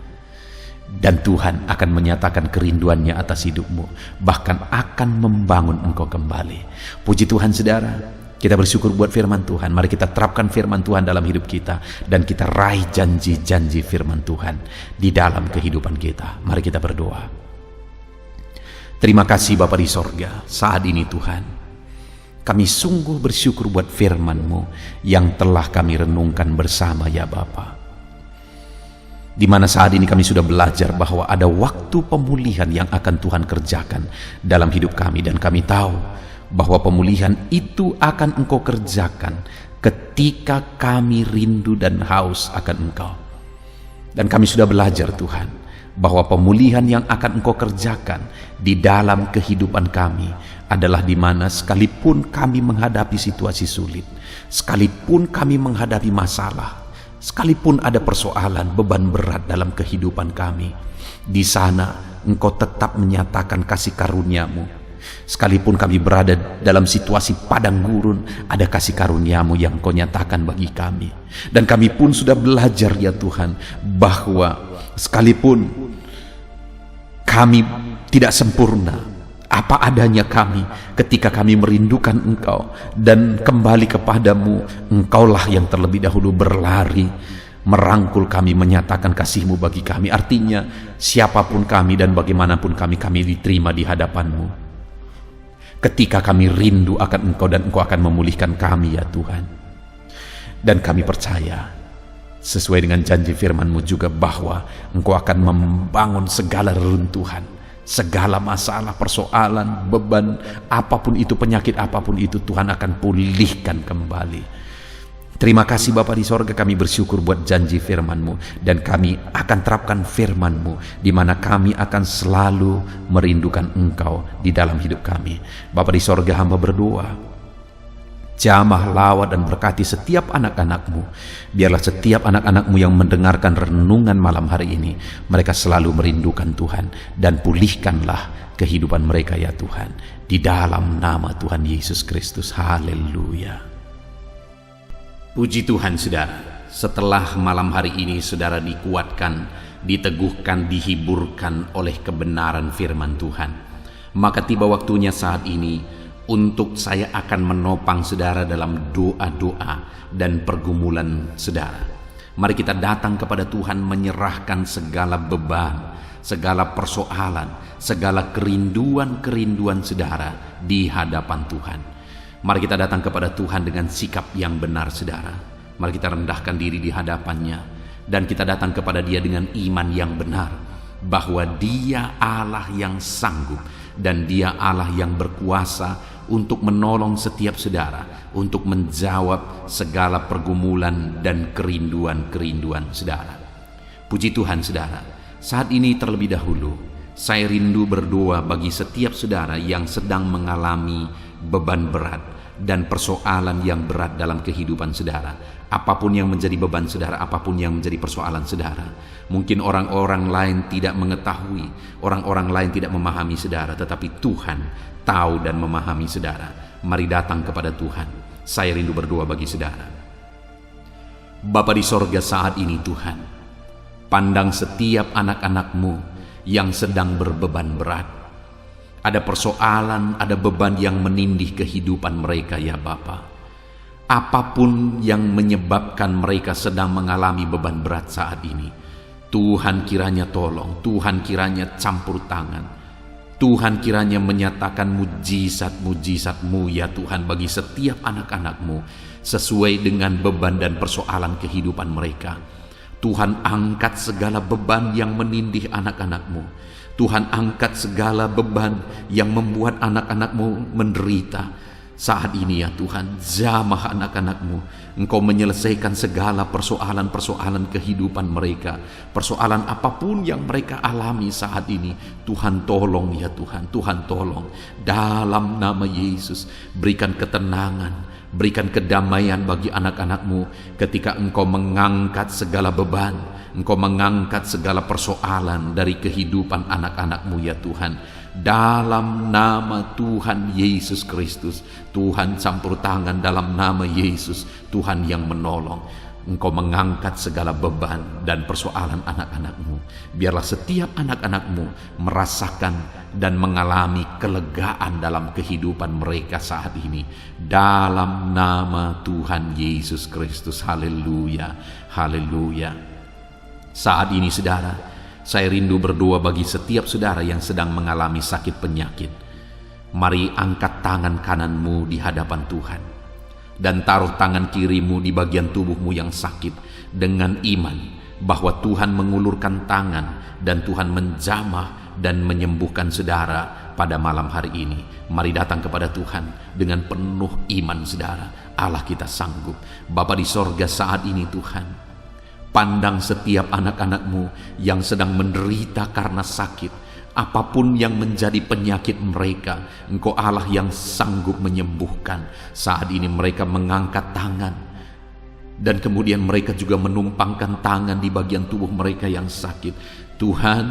Dan Tuhan akan menyatakan kerinduannya atas hidupmu, bahkan akan membangun engkau kembali. Puji Tuhan, saudara. Kita bersyukur buat firman Tuhan. Mari kita terapkan firman Tuhan dalam hidup kita, dan kita raih janji-janji firman Tuhan di dalam kehidupan kita. Mari kita berdoa. Terima kasih Bapa di sorga. Saat ini Tuhan, kami sungguh bersyukur buat firman-Mu yang telah kami renungkan bersama, ya Bapa. Di mana saat ini kami sudah belajar bahwa ada waktu pemulihan yang akan Tuhan kerjakan dalam hidup kami. Dan kami tahu bahwa pemulihan itu akan Engkau kerjakan ketika kami rindu dan haus akan Engkau. Dan kami sudah belajar Tuhan, bahwa pemulihan yang akan Engkau kerjakan di dalam kehidupan kami adalah di mana sekalipun kami menghadapi situasi sulit, sekalipun kami menghadapi masalah, sekalipun ada persoalan, beban berat dalam kehidupan kami, di sana Engkau tetap menyatakan kasih karunia-Mu. Sekalipun kami berada dalam situasi padang gurun, ada kasih karunia-Mu yang Engkau nyatakan bagi kami. Dan kami pun sudah belajar, ya Tuhan, bahwa sekalipun kami tidak sempurna, apa adanya kami, ketika kami merindukan Engkau dan kembali kepadamu, Engkaulah yang terlebih dahulu berlari, merangkul kami, menyatakan kasih-Mu bagi kami. Artinya siapapun kami dan bagaimanapun kami diterima di hadapan-Mu ketika kami rindu akan Engkau, dan Engkau akan memulihkan kami, ya Tuhan. Dan kami percaya sesuai dengan janji firman-Mu juga bahwa Engkau akan membangun segala reruntuhan, segala masalah, persoalan, beban, apapun itu, penyakit apapun itu, Tuhan akan pulihkan kembali. Terima kasih Bapa di sorga, kami bersyukur buat janji firman-Mu, dan kami akan terapkan firman-Mu, di mana kami akan selalu merindukan Engkau di dalam hidup kami. Bapa di sorga, hamba berdoa, jamah, lawat, dan berkati setiap anak-anak-Mu. Biarlah setiap anak-anak-Mu yang mendengarkan renungan malam hari ini, mereka selalu merindukan Tuhan, dan pulihkanlah kehidupan mereka, ya Tuhan. Di dalam nama Tuhan Yesus Kristus. Haleluya. Puji Tuhan, saudara. Setelah malam hari ini saudara dikuatkan, diteguhkan, dihiburkan oleh kebenaran firman Tuhan, maka tiba waktunya saat ini untuk saya akan menopang saudara dalam doa-doa dan pergumulan saudara. Mari kita datang kepada Tuhan menyerahkan segala beban, segala persoalan, segala kerinduan-kerinduan saudara di hadapan Tuhan. Mari kita datang kepada Tuhan dengan sikap yang benar saudara. Mari kita rendahkan diri di hadapannya dan kita datang kepada Dia dengan iman yang benar, bahwa Dia Allah yang sanggup dan Dia Allah yang berkuasa untuk menolong setiap saudara, untuk menjawab segala pergumulan dan kerinduan-kerinduan saudara. Puji Tuhan saudara, saat ini terlebih dahulu saya rindu berdoa bagi setiap saudara yang sedang mengalami beban berat dan persoalan yang berat dalam kehidupan saudara. Apapun yang menjadi beban saudara, apapun yang menjadi persoalan saudara. Mungkin orang-orang lain tidak mengetahui, orang-orang lain tidak memahami saudara, tetapi Tuhan tahu dan memahami saudara. Mari datang kepada Tuhan. Saya rindu berdoa bagi saudara. Bapa di sorga, saat ini Tuhan, pandang setiap anak-anak-Mu yang sedang berbeban berat. Ada persoalan, ada beban yang menindih kehidupan mereka ya Bapa. Apapun yang menyebabkan mereka sedang mengalami beban berat saat ini, Tuhan kiranya tolong, Tuhan kiranya campur tangan, Tuhan kiranya menyatakan mujizat-mujizat-Mu ya Tuhan bagi setiap anak-anak-Mu sesuai dengan beban dan persoalan kehidupan mereka. Tuhan angkat segala beban yang menindih anak-anak-Mu. Tuhan angkat segala beban yang membuat anak-anak-Mu menderita. Saat ini ya Tuhan, jamah anak-anak-Mu. Engkau menyelesaikan segala persoalan-persoalan kehidupan mereka. Persoalan apapun yang mereka alami saat ini, Tuhan tolong ya Tuhan, Tuhan tolong. Dalam nama Yesus, berikan ketenangan, berikan kedamaian bagi anak-anak-Mu ketika Engkau mengangkat segala beban, Engkau mengangkat segala persoalan dari kehidupan anak-anak-Mu ya Tuhan. Dalam nama Tuhan Yesus Kristus, Tuhan campur tangan dalam nama Yesus, Tuhan yang menolong. Engkau mengangkat segala beban dan persoalan anak-anak-Mu. Biarlah setiap anak-anak-Mu merasakan dan mengalami kelegaan dalam kehidupan mereka saat ini. Dalam nama Tuhan Yesus Kristus. Haleluya, haleluya. Saat ini saudara, saya rindu berdoa bagi setiap saudara yang sedang mengalami sakit penyakit. Mari angkat tangan kananmu di hadapan Tuhan dan taruh tangan kirimu di bagian tubuhmu yang sakit dengan iman bahwa Tuhan mengulurkan tangan dan Tuhan menjamah dan menyembuhkan saudara pada malam hari ini. Mari datang kepada Tuhan dengan penuh iman saudara. Allah kita sanggup. Bapa di sorga, saat ini Tuhan, pandang setiap anak-anak-Mu yang sedang menderita karena sakit. Apapun yang menjadi penyakit mereka, Engkau Allah yang sanggup menyembuhkan. Saat ini mereka mengangkat tangan dan kemudian mereka juga menumpangkan tangan di bagian tubuh mereka yang sakit. Tuhan,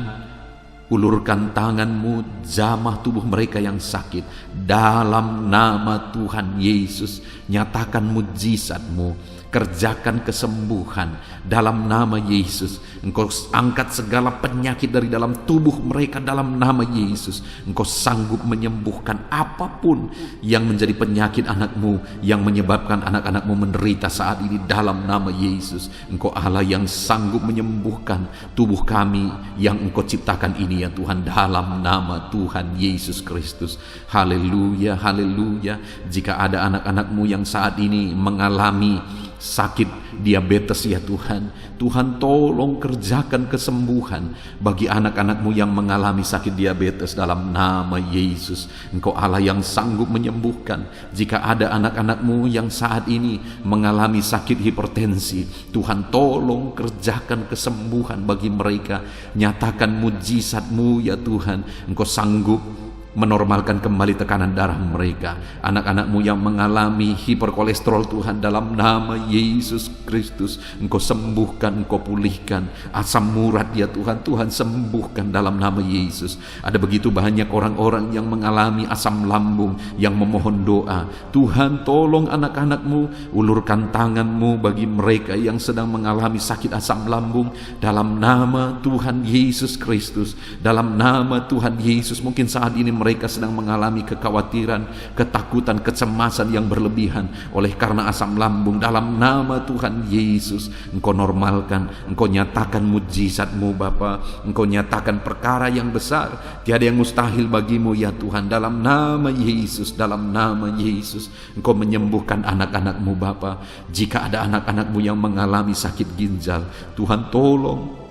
ulurkan tangan-Mu, jamah tubuh mereka yang sakit. Dalam nama Tuhan Yesus, nyatakan mujizat-Mu, kerjakan kesembuhan dalam nama Yesus. Engkau angkat segala penyakit dari dalam tubuh mereka dalam nama Yesus. Engkau sanggup menyembuhkan apapun yang menjadi penyakit anak-Mu, yang menyebabkan anak-anak-Mu menderita saat ini dalam nama Yesus. Engkau Allah yang sanggup menyembuhkan tubuh kami yang Engkau ciptakan ini ya Tuhan, dalam nama Tuhan Yesus Kristus. Haleluya, haleluya. Jika ada anak-anak-Mu yang saat ini mengalami sakit diabetes ya Tuhan, Tuhan tolong kerjakan kesembuhan bagi anak-anak-Mu yang mengalami sakit diabetes dalam nama Yesus. Engkau Allah yang sanggup menyembuhkan. Jika ada anak-anak-Mu yang saat ini mengalami sakit hipertensi, Tuhan tolong kerjakan kesembuhan bagi mereka. Nyatakan mujizat-Mu ya Tuhan. Engkau sanggup menormalkan kembali tekanan darah mereka. Anak-anak-Mu yang mengalami hiperkolesterol Tuhan, dalam nama Yesus Kristus, Engkau sembuhkan, Engkau pulihkan. Asam urat ya Tuhan, Tuhan sembuhkan dalam nama Yesus. Ada begitu banyak orang-orang yang mengalami asam lambung yang memohon doa. Tuhan tolong anak-anak-Mu, ulurkan tangan-Mu bagi mereka yang sedang mengalami sakit asam lambung dalam nama Tuhan Yesus Kristus. Dalam nama Tuhan Yesus, mungkin saat ini mereka sedang mengalami kekhawatiran, ketakutan, kecemasan yang berlebihan oleh karena asam lambung. Dalam nama Tuhan Yesus, Engkau normalkan, Engkau nyatakan mujizat-Mu Bapa, Engkau nyatakan perkara yang besar, tiada yang mustahil bagimu ya Tuhan. Dalam nama Yesus, dalam nama Yesus, Engkau menyembuhkan anak-anak-Mu Bapa. Jika ada anak-anak-Mu yang mengalami sakit ginjal, Tuhan tolong,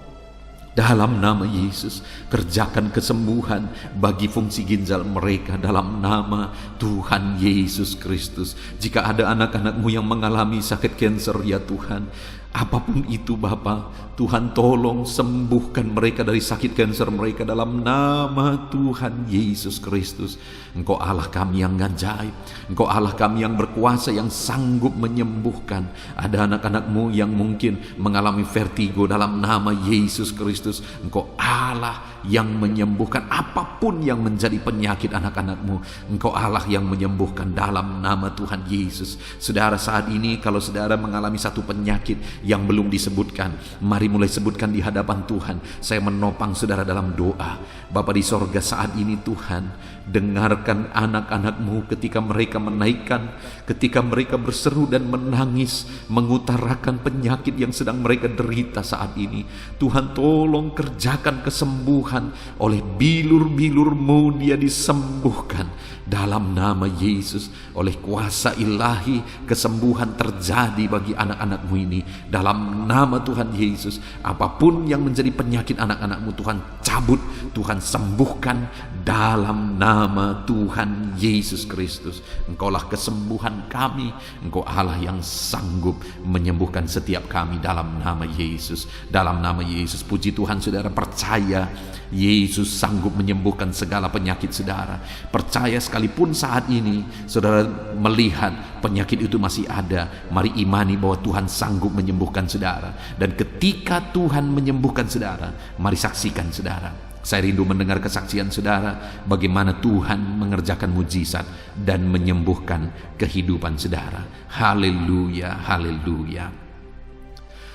dalam nama Yesus, kerjakan kesembuhan bagi fungsi ginjal mereka dalam nama Tuhan Yesus Kristus. Jika ada anak-anak-Mu yang mengalami sakit kanker ya Tuhan, apapun itu Bapa, Tuhan tolong sembuhkan mereka dari sakit kanker mereka dalam nama Tuhan Yesus Kristus. Engkau Allah kami yang ajaib, Engkau Allah kami yang berkuasa, yang sanggup menyembuhkan. Ada anak-anak-Mu yang mungkin mengalami vertigo, dalam nama Yesus Kristus, Engkau Allah yang menyembuhkan apapun yang menjadi penyakit anak-anak-Mu. Engkau Allah yang menyembuhkan dalam nama Tuhan Yesus. Saudara, saat ini kalau saudara mengalami satu penyakit yang belum disebutkan, mari mulai sebutkan di hadapan Tuhan. Saya menopang saudara dalam doa. Bapa di sorga, saat ini Tuhan, dengarkan anak-anak-Mu ketika mereka menaikkan, ketika mereka berseru dan menangis, mengutarakan penyakit yang sedang mereka derita saat ini. Tuhan tolong kerjakan kesembuhan, oleh bilur-bilur-Mu dia disembuhkan dalam nama Yesus. Oleh kuasa ilahi, kesembuhan terjadi bagi anak-anak-Mu ini dalam nama Tuhan Yesus. Apapun yang menjadi penyakit anak-anak-Mu, Tuhan cabut, Tuhan sembuhkan dalam nama Tuhan Yesus Kristus. Engkaulah kesembuhan kami, Engkau Allah yang sanggup menyembuhkan setiap kami dalam nama Yesus. Dalam nama Yesus, puji Tuhan, saudara percaya Yesus sanggup menyembuhkan segala penyakit saudara. Percaya sekalipun saat ini saudara melihat penyakit itu masih ada, mari imani bahwa Tuhan sanggup menyembuhkan saudara. Dan ketika Tuhan menyembuhkan saudara, mari saksikan saudara. Saya rindu mendengar kesaksian saudara bagaimana Tuhan mengerjakan mujizat dan menyembuhkan kehidupan saudara. Haleluya, haleluya.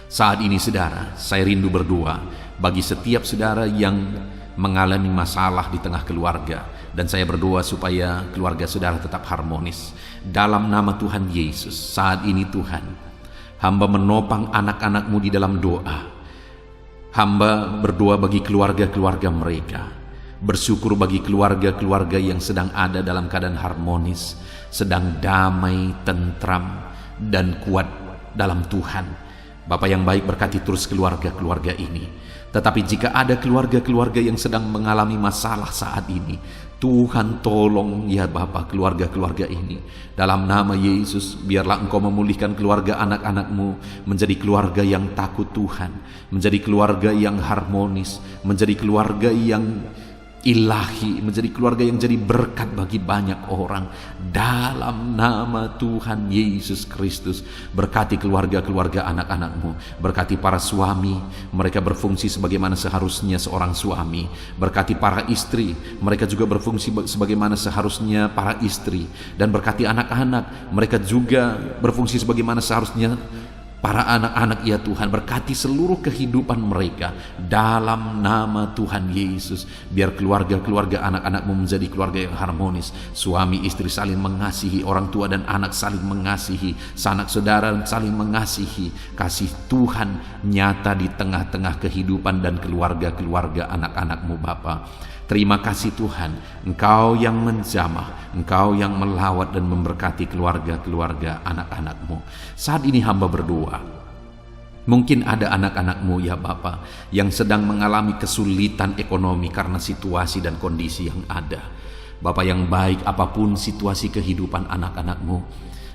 Saat ini saudara, saya rindu berdoa bagi setiap saudara yang mengalami masalah di tengah keluarga, dan saya berdoa supaya keluarga saudara tetap harmonis. Dalam nama Tuhan Yesus, saat ini Tuhan, hamba menopang anak-anak-Mu di dalam doa. Hamba berdoa bagi keluarga-keluarga mereka, bersyukur bagi keluarga-keluarga yang sedang ada dalam keadaan harmonis, sedang damai, tentram, dan kuat dalam Tuhan. Bapa yang baik, berkati terus keluarga-keluarga ini. Tetapi jika ada keluarga-keluarga yang sedang mengalami masalah saat ini, Tuhan tolong ya Bapa keluarga-keluarga ini. Dalam nama Yesus, biarlah Engkau memulihkan keluarga anak-anak-Mu menjadi keluarga yang takut Tuhan, menjadi keluarga yang harmonis, menjadi keluarga yang ilahi, menjadi keluarga yang jadi berkat bagi banyak orang. Dalam nama Tuhan Yesus Kristus, berkati keluarga-keluarga anak-anak-Mu, berkati para suami, mereka berfungsi sebagaimana seharusnya seorang suami, berkati para istri, mereka juga berfungsi sebagaimana seharusnya para istri, dan berkati anak-anak, mereka juga berfungsi sebagaimana seharusnya para anak-anak ya Tuhan. Berkati seluruh kehidupan mereka dalam nama Tuhan Yesus. Biar keluarga-keluarga anak-anak-Mu menjadi keluarga yang harmonis. Suami istri saling mengasihi, orang tua dan anak saling mengasihi, sanak saudara saling mengasihi. Kasih Tuhan nyata di tengah-tengah kehidupan dan keluarga-keluarga anak-anak-Mu Bapa. Terima kasih Tuhan, Engkau yang menjamah, Engkau yang melawat dan memberkati keluarga-keluarga anak-anak-Mu. Saat ini hamba berdoa, mungkin ada anak-anak-Mu ya Bapa yang sedang mengalami kesulitan ekonomi karena situasi dan kondisi yang ada. Bapa yang baik, apapun situasi kehidupan anak-anak-Mu,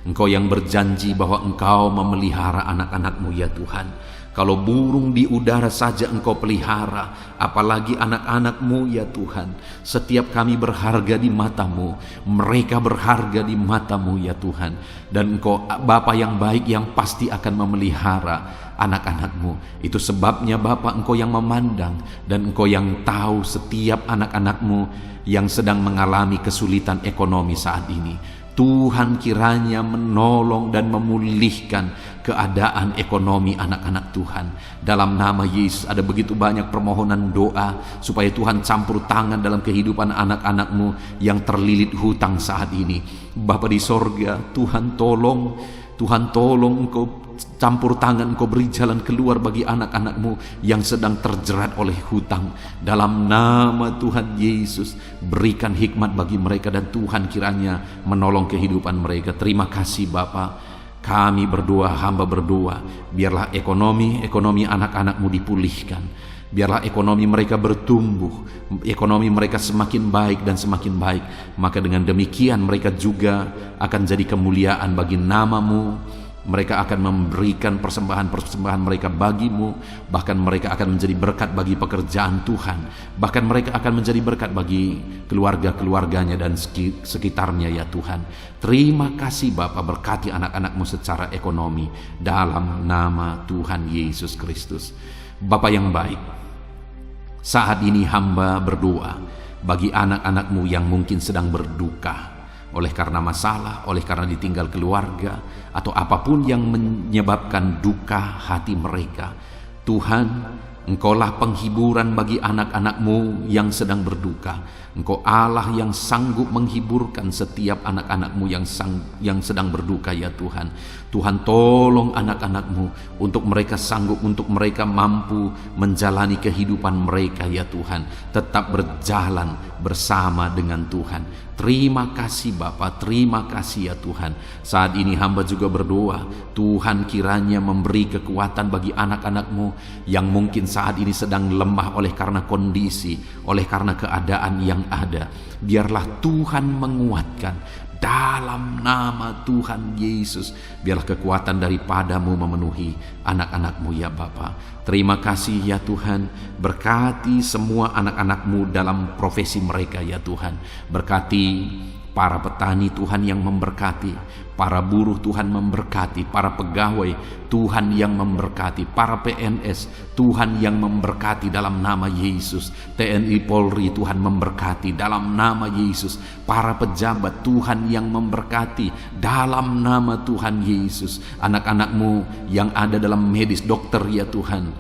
Engkau yang berjanji bahwa Engkau memelihara anak-anak-Mu ya Tuhan. Kalau burung di udara saja Engkau pelihara, apalagi anak-anak-Mu ya Tuhan. Setiap kami berharga di mata-Mu, mereka berharga di mata-Mu ya Tuhan. Dan Engkau Bapa yang baik yang pasti akan memelihara anak-anak-Mu. Itu sebabnya Bapa, Engkau yang memandang dan Engkau yang tahu setiap anak-anak-Mu yang sedang mengalami kesulitan ekonomi saat ini. Tuhan kiranya menolong dan memulihkan keadaan ekonomi anak-anak Tuhan. Dalam nama Yesus, ada begitu banyak permohonan doa supaya Tuhan campur tangan dalam kehidupan anak-anak-Mu yang terlilit hutang saat ini. Bapa di sorga, Tuhan tolong Engkau campur tangan, Engkau beri jalan keluar bagi anak-anak-Mu yang sedang terjerat oleh hutang. Dalam nama Tuhan Yesus, berikan hikmat bagi mereka dan Tuhan kiranya menolong kehidupan mereka. Terima kasih Bapa. Kami berdoa, hamba berdoa, biarlah ekonomi anak-anak-Mu dipulihkan. Biarlah ekonomi mereka bertumbuh, ekonomi mereka semakin baik dan semakin baik. Maka dengan demikian mereka juga akan jadi kemuliaan bagi nama-Mu. Mereka akan memberikan persembahan-persembahan mereka bagi-Mu. Bahkan mereka akan menjadi berkat bagi pekerjaan Tuhan. Bahkan mereka akan menjadi berkat bagi keluarga-keluarganya dan sekitarnya ya Tuhan. Terima kasih Bapa, berkati anak-anak-Mu secara ekonomi dalam nama Tuhan Yesus Kristus. Bapa yang baik, saat ini hamba berdoa bagi anak-anak-Mu yang mungkin sedang berduka oleh karena masalah, oleh karena ditinggal keluarga, atau apapun yang menyebabkan duka hati mereka. Tuhan, Engkaulah penghiburan bagi anak-anak-Mu yang sedang berduka. Engkau Allah yang sanggup menghiburkan setiap anak-anak-Mu yang sedang berduka ya Tuhan. Tuhan tolong anak-anak-Mu untuk mereka sanggup, untuk mereka mampu menjalani kehidupan mereka ya Tuhan. Tetap berjalan bersama dengan Tuhan. Terima kasih Bapa, terima kasih ya Tuhan. Saat ini hamba juga berdoa, Tuhan kiranya memberi kekuatan bagi anak-anak-Mu yang mungkin saat ini sedang lemah oleh karena kondisi, oleh karena keadaan yang ada. Biarlah Tuhan menguatkan dalam nama Tuhan Yesus. Biarlah kekuatan daripada-Mu memenuhi anak-anak-Mu ya Bapa. Terima kasih ya Tuhan. Berkati semua anak-anak-Mu dalam profesi mereka ya Tuhan. Berkati para petani Tuhan yang memberkati, para buruh Tuhan memberkati, para pegawai Tuhan yang memberkati, para PNS Tuhan yang memberkati dalam nama Yesus. TNI Polri Tuhan memberkati dalam nama Yesus. Para pejabat Tuhan yang memberkati dalam nama Tuhan Yesus. Anak-anak-Mu yang ada dalam medis, dokter ya Tuhan,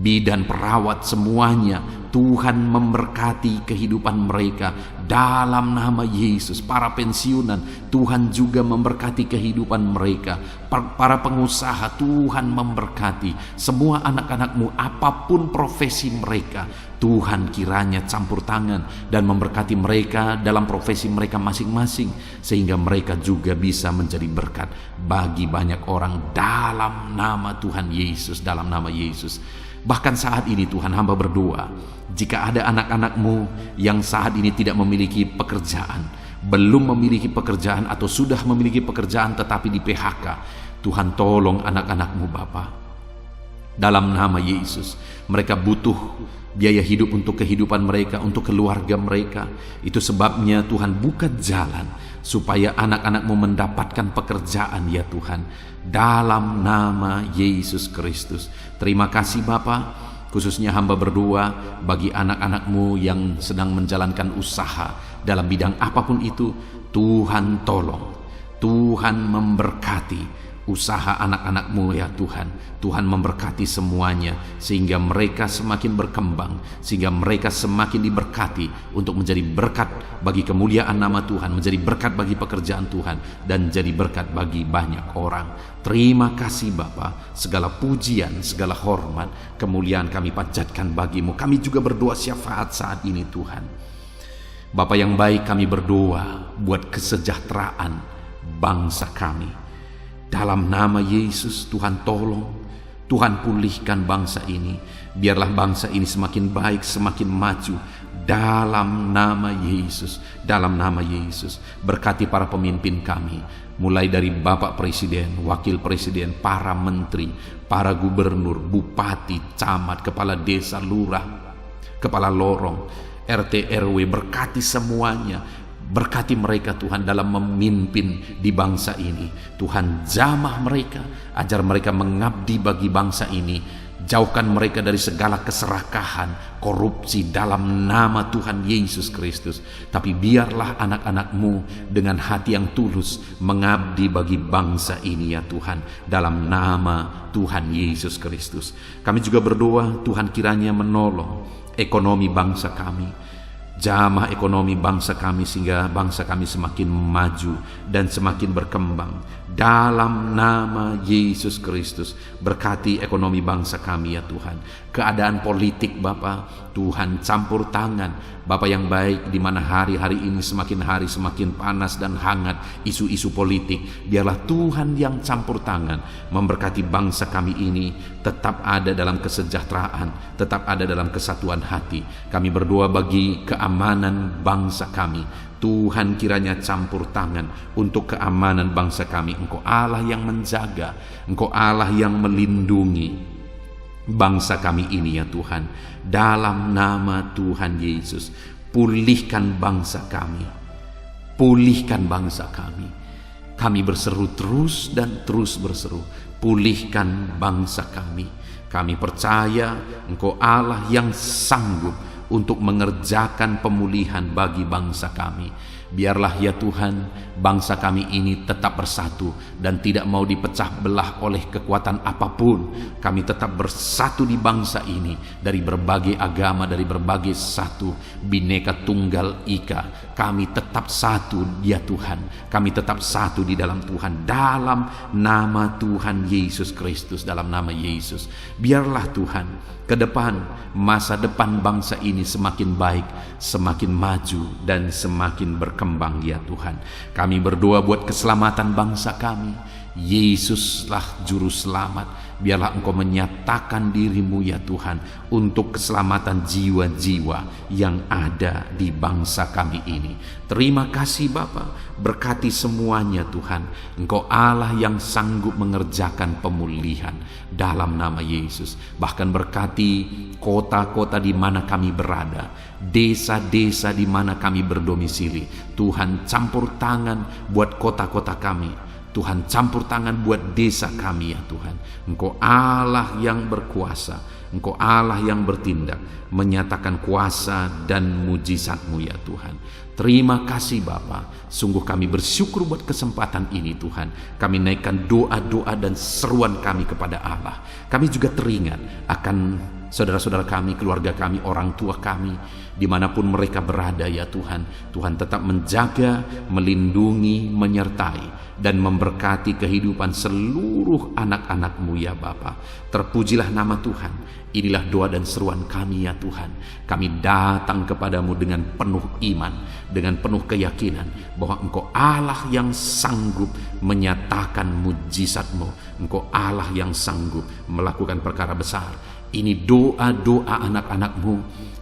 bidan, perawat, semuanya Tuhan memberkati kehidupan mereka dalam nama Yesus. Para pensiunan Tuhan juga memberkati kehidupan mereka. Para pengusaha Tuhan memberkati. Semua anak-anak-Mu apapun profesi mereka, Tuhan kiranya campur tangan dan memberkati mereka dalam profesi mereka masing-masing, sehingga mereka juga bisa menjadi berkat bagi banyak orang dalam nama Tuhan Yesus, dalam nama Yesus. Bahkan saat ini Tuhan, hamba berdoa, jika ada anak-anak-Mu yang saat ini tidak memiliki pekerjaan, belum memiliki pekerjaan, atau sudah memiliki pekerjaan tetapi di PHK, Tuhan tolong anak-anak-Mu Bapa. Dalam nama Yesus, mereka butuh biaya hidup untuk kehidupan mereka, untuk keluarga mereka. Itu sebabnya Tuhan buka jalan supaya anak-anak-Mu mendapatkan pekerjaan ya Tuhan, dalam nama Yesus Kristus. Terima kasih Bapa. Khususnya hamba berdoa bagi anak-anak-Mu yang sedang menjalankan usaha dalam bidang apapun itu. Tuhan tolong, Tuhan memberkati usaha anak-anak-Mu ya Tuhan. Tuhan memberkati semuanya sehingga mereka semakin berkembang, sehingga mereka semakin diberkati untuk menjadi berkat bagi kemuliaan nama Tuhan, menjadi berkat bagi pekerjaan Tuhan, dan jadi berkat bagi banyak orang. Terima kasih Bapa. Segala pujian, segala hormat, kemuliaan kami panjatkan bagi-Mu. Kami juga berdoa syafaat saat ini Tuhan. Bapa yang baik, kami berdoa buat kesejahteraan bangsa kami. Dalam nama Yesus, Tuhan tolong, Tuhan pulihkan bangsa ini. Biarlah bangsa ini semakin baik, semakin maju. Dalam nama Yesus, dalam nama Yesus. Berkati para pemimpin kami, mulai dari Bapak Presiden, Wakil Presiden, para menteri, para gubernur, bupati, camat, kepala desa, lurah, kepala lorong, RT RW. Berkati semuanya. Berkati mereka Tuhan dalam memimpin di bangsa ini. Tuhan jamah mereka, ajar mereka mengabdi bagi bangsa ini Jauhkan mereka dari segala keserakahan, korupsi dalam nama Tuhan Yesus Kristus. Tapi biarlah anak-anak-Mu dengan hati yang tulus mengabdi bagi bangsa ini ya Tuhan, dalam nama Tuhan Yesus Kristus. Kami juga berdoa Tuhan kiranya menolong ekonomi bangsa kami, jamah ekonomi bangsa kami, sehingga bangsa kami semakin maju dan semakin berkembang. Dalam nama Yesus Kristus, berkati ekonomi bangsa kami ya Tuhan. Keadaan politik Bapa, Tuhan campur tangan. Bapa yang baik, di mana hari-hari ini semakin hari semakin panas dan hangat isu-isu politik, biarlah Tuhan yang campur tangan memberkati bangsa kami ini tetap ada dalam kesejahteraan, tetap ada dalam kesatuan hati. Kami berdoa bagi keamanan bangsa kami. Tuhan kiranya campur tangan untuk keamanan bangsa kami. Engkau Allah yang menjaga, Engkau Allah yang melindungi bangsa kami ini ya Tuhan. Dalam nama Tuhan Yesus, pulihkan bangsa kami, pulihkan bangsa kami. Kami berseru terus dan terus berseru, pulihkan bangsa kami. Kami percaya Engkau Allah yang sanggup untuk mengerjakan pemulihan bagi bangsa kami. Biarlah ya Tuhan, bangsa kami ini tetap bersatu dan tidak mau dipecah belah oleh kekuatan apapun. Kami tetap bersatu di bangsa ini, dari berbagai agama, dari berbagai satu, Bhinneka Tunggal Ika. Kami tetap satu ya Tuhan, kami tetap satu di dalam Tuhan, dalam nama Tuhan Yesus Kristus, dalam nama Yesus. Biarlah Tuhan, ke depan, masa depan bangsa ini semakin baik, semakin maju dan semakin berkembang ya Tuhan. Kami berdoa buat keselamatan bangsa kami. Yesuslah juru selamat. Biarlah Engkau menyatakan diri-Mu ya Tuhan untuk keselamatan jiwa-jiwa yang ada di bangsa kami ini. Terima kasih Bapa, berkati semuanya Tuhan. Engkau Allah yang sanggup mengerjakan pemulihan dalam nama Yesus. Bahkan berkati kota-kota di mana kami berada, desa-desa di mana kami berdomisili. Tuhan campur tangan buat kota-kota kami. Tuhan campur tangan buat desa kami ya Tuhan. Engkau Allah yang berkuasa, Engkau Allah yang bertindak, menyatakan kuasa dan mujizat-Mu ya Tuhan. Terima kasih Bapa. Sungguh kami bersyukur buat kesempatan ini Tuhan. Kami naikkan doa-doa dan seruan kami kepada Allah. Kami juga teringat akan saudara-saudara kami, keluarga kami, orang tua kami, dimanapun mereka berada ya Tuhan. Tuhan tetap menjaga, melindungi, menyertai dan memberkati kehidupan seluruh anak-anak-Mu ya Bapa. Terpujilah nama Tuhan. Inilah doa dan seruan kami ya Tuhan. Kami datang kepadamu dengan penuh iman, dengan penuh keyakinan bahwa Engkau Allah yang sanggup menyatakan mujizat-Mu. Engkau Allah yang sanggup melakukan perkara besar. Ini doa-doa anak-anak-Mu,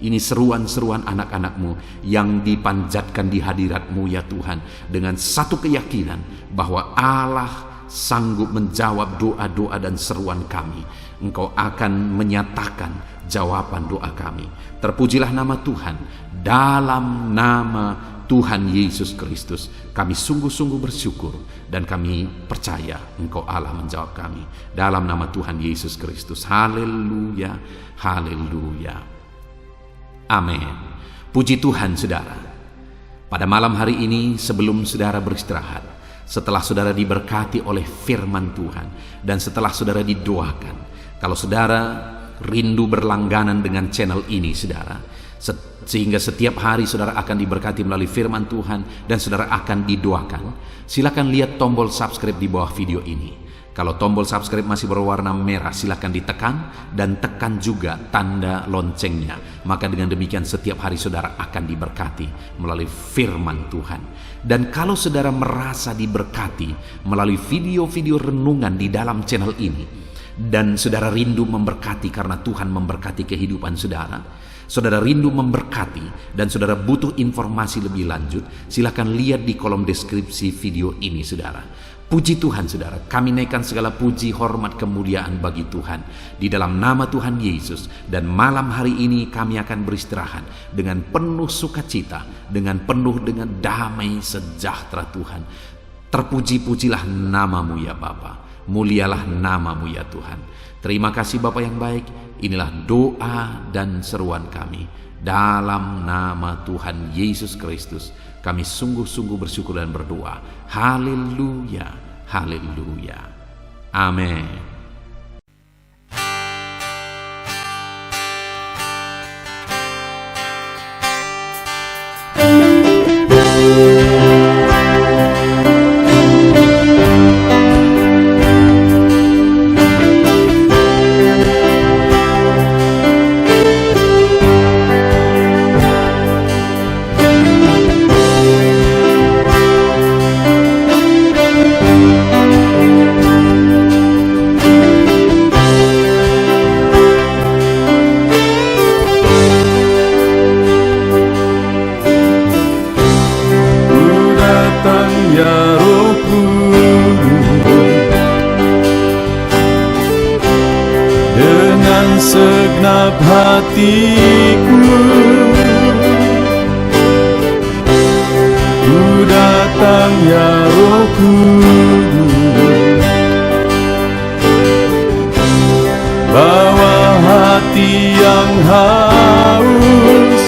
ini seruan-seruan anak-anak-Mu yang dipanjatkan di hadirat-Mu ya Tuhan, dengan satu keyakinan bahwa Allah sanggup menjawab doa-doa dan seruan kami. Engkau akan menyatakan jawaban doa kami. Terpujilah nama Tuhan. Dalam nama Tuhan Yesus Kristus, kami sungguh-sungguh bersyukur dan kami percaya Engkau Allah menjawab kami. Dalam nama Tuhan Yesus Kristus. Haleluya, haleluya. Amin. Puji Tuhan saudara. Pada malam hari ini sebelum saudara beristirahat, setelah saudara diberkati oleh firman Tuhan dan setelah saudara didoakan, kalau saudara rindu berlangganan dengan channel ini saudara, sehingga setiap hari saudara akan diberkati melalui firman Tuhan dan saudara akan didoakan, silakan lihat tombol subscribe di bawah video ini. Kalau tombol subscribe masih berwarna merah, silakan ditekan dan tekan juga tanda loncengnya. Maka dengan demikian setiap hari saudara akan diberkati melalui firman Tuhan. Dan kalau saudara merasa diberkati melalui video-video renungan di dalam channel ini, dan saudara rindu memberkati karena Tuhan memberkati kehidupan saudara, saudara rindu memberkati dan saudara butuh informasi lebih lanjut, silakan lihat di kolom deskripsi video ini saudara. Puji Tuhan saudara, kami naikkan segala puji, hormat, kemuliaan bagi Tuhan di dalam nama Tuhan Yesus. Dan malam hari ini kami akan beristirahat dengan penuh sukacita, dengan damai sejahtera Tuhan. Terpuji-pujilah nama-Mu ya Bapa. Mulialah nama-Mu ya Tuhan. Terima kasih Bapa yang baik. Inilah doa dan seruan kami. Dalam nama Tuhan Yesus Kristus, kami sungguh-sungguh bersyukur dan berdoa. Haleluya, haleluya. Amin. Segenap hatiku ku datang ya Roh Kudus, bawa hati yang haus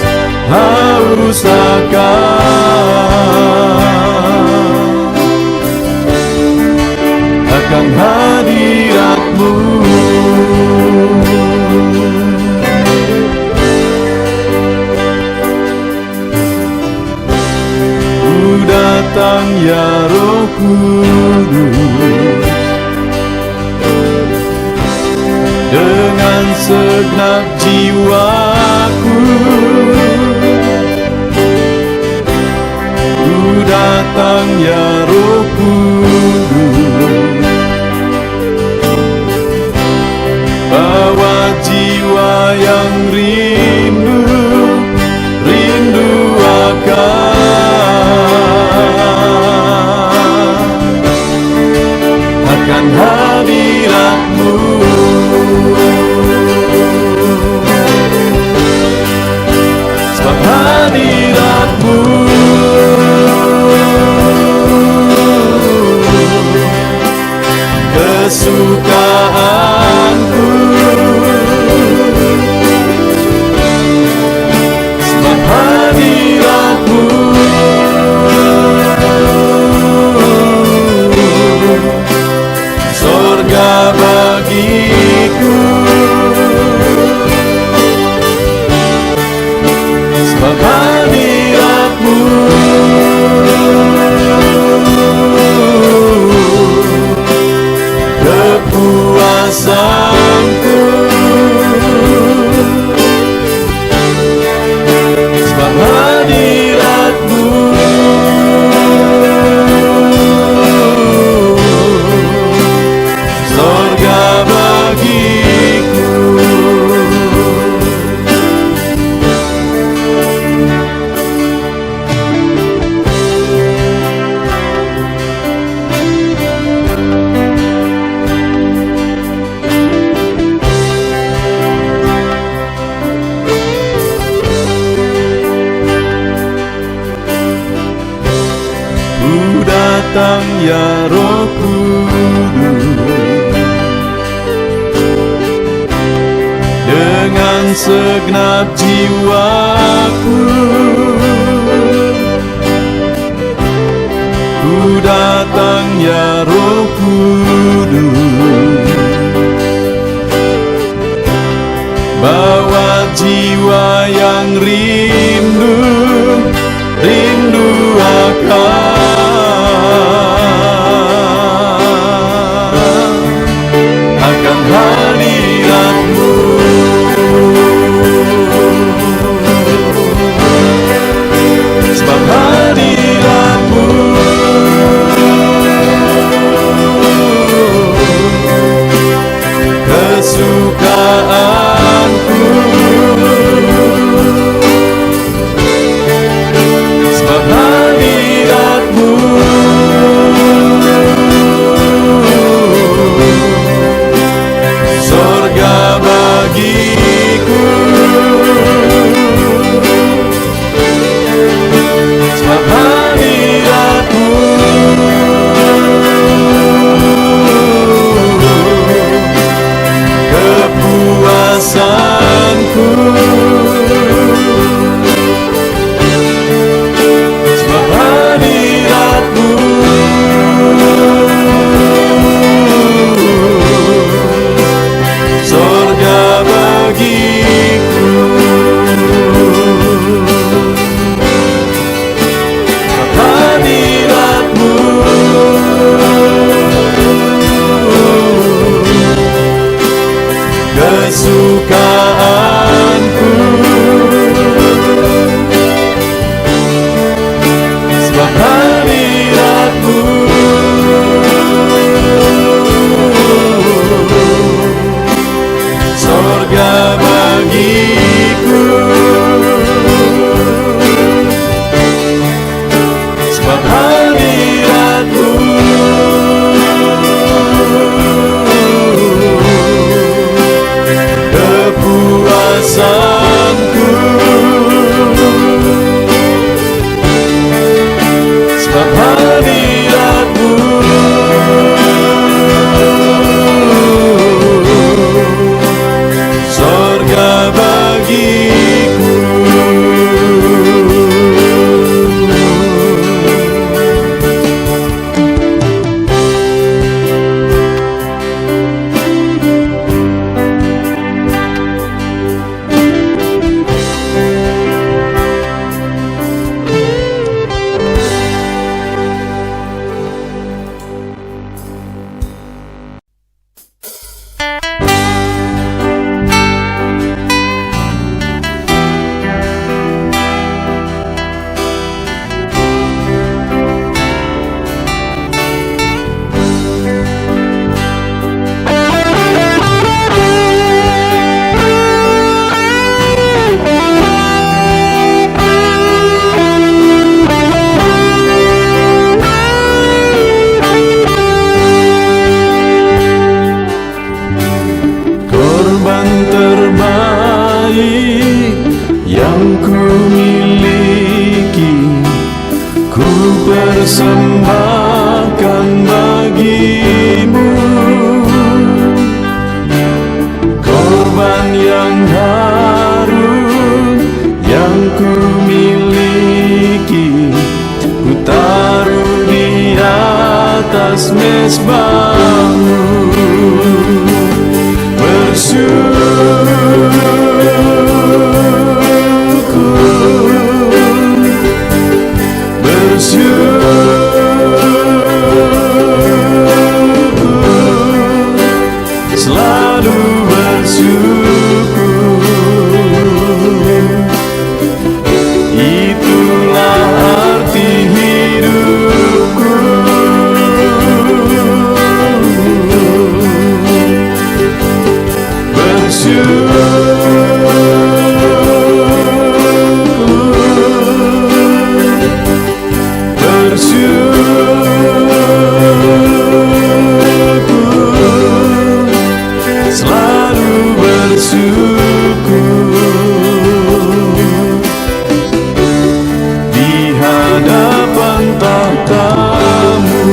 akan hadirat-Mu. Datang ya Roh Kudus, dengan segenap jiwaku ku datang ya Roh Kudus, bawa jiwa yang rindu akan hadirat-Mu. Sebab hadirat-Mu kesukaanku, sebab hadirat-Mu surga bagiku, sebab hadirat-Mu kepuasanku, sebab hadirat-Mu surga bagiku. Ku datang ya Roh Kudus, dengan segenap jiwaku ku datang ya Roh Kudus, bawa jiwa yang rindu akan hadirat-Mu. Sebab hadirat-Mu kesukaanku, miliki, ku persembahkan bagimu. Korban yang harum yang ku miliki, ku taruh di atas mezbahmu. Selalu bersyukur, itulah arti hidupku. Selalu bersyukur di hadapan tahta-Mu.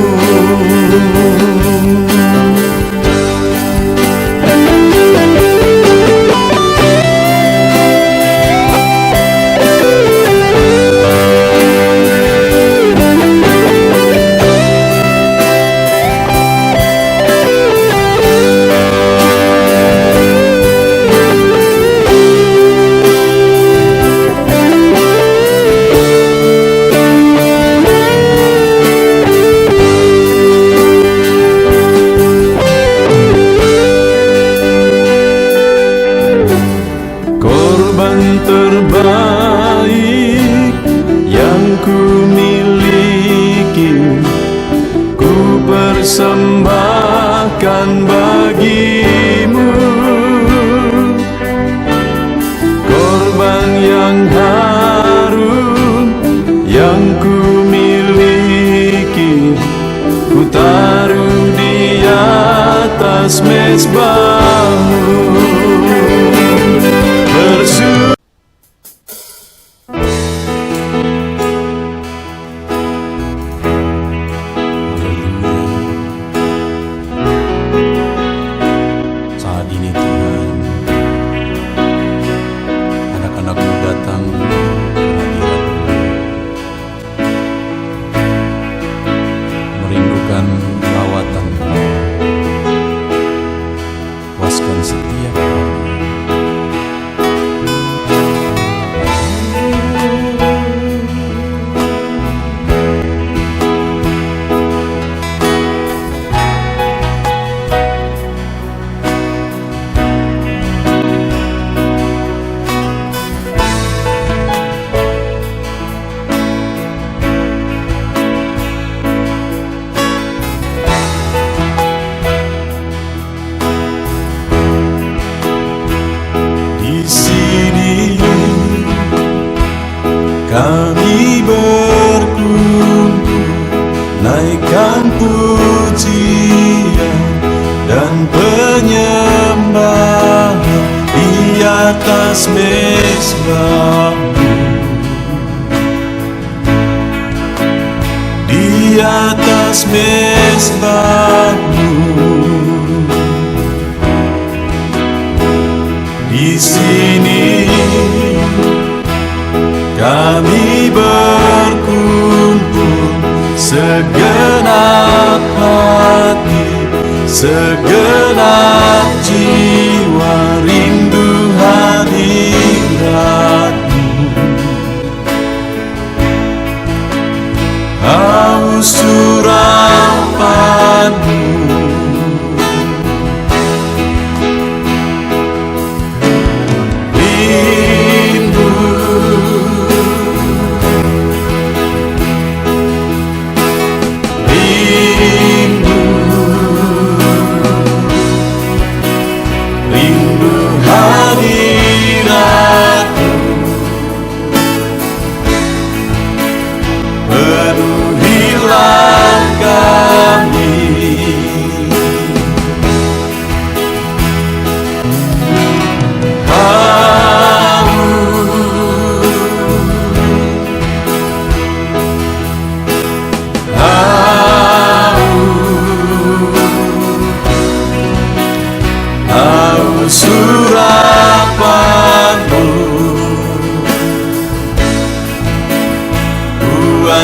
Korban terbaik yang ku miliki, ku persembahkan bagimu. Korban yang harum yang ku miliki, ku taruh di atas mezbahmu. Saat ini Tuhan, anak-anak-Mu datang ke hadirat-Mu, merindukan lawatan-Mu. Puaskan setiap kami. Kami berkumpul, naikkan pujian dan penyembahan di atas mezbah-Mu, di atas mezbah-Mu. Di sini kami berkumpul, segenap hati, segenap jiwa, rindu hadirat-Mu, haus urapan-Mu.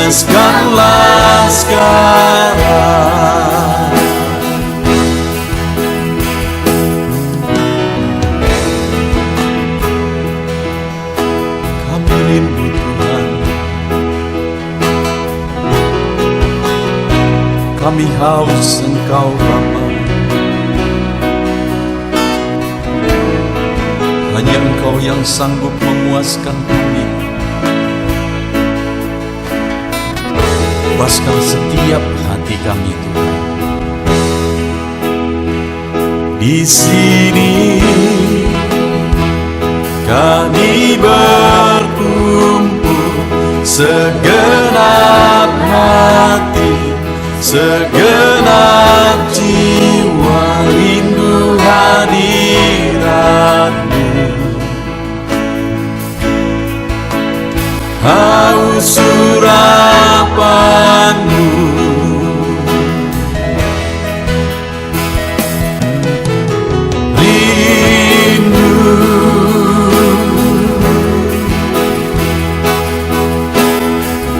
puaskanlah sekarang. Kami rindu Tuhan, kami haus Engkau Bapa. Hanya Engkau yang sanggup memuaskan kami. Puaskan setiap hati kami Tuhan. Di sini kami berkumpul, segenap hati, segenap jiwa rindu hadirat-Mu. Haus urapan-Mu, rindu,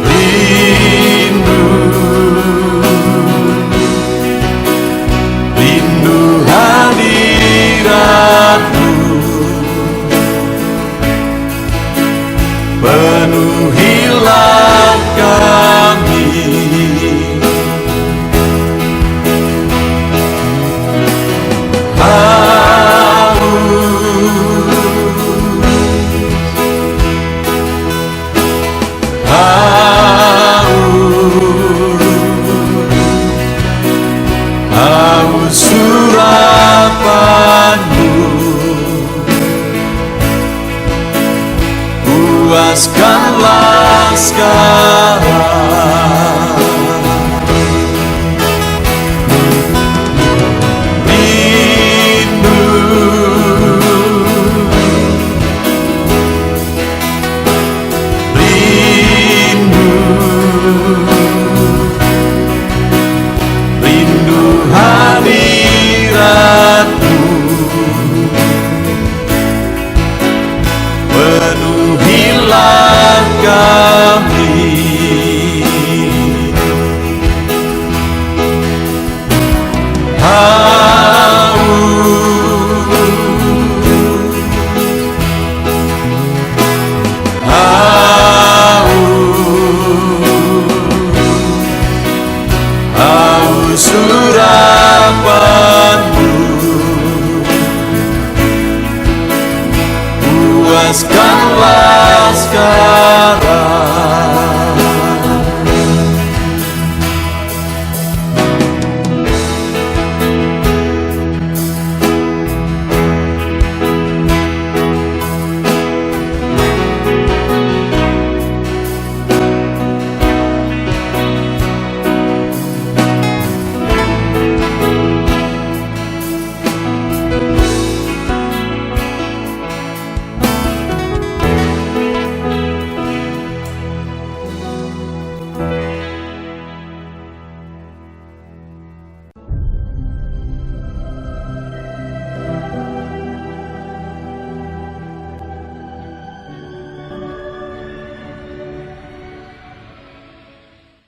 rindu, rindu hadirat-Mu. Penuhilah kami, haus urapan-Mu. Puaskanlah sekarang.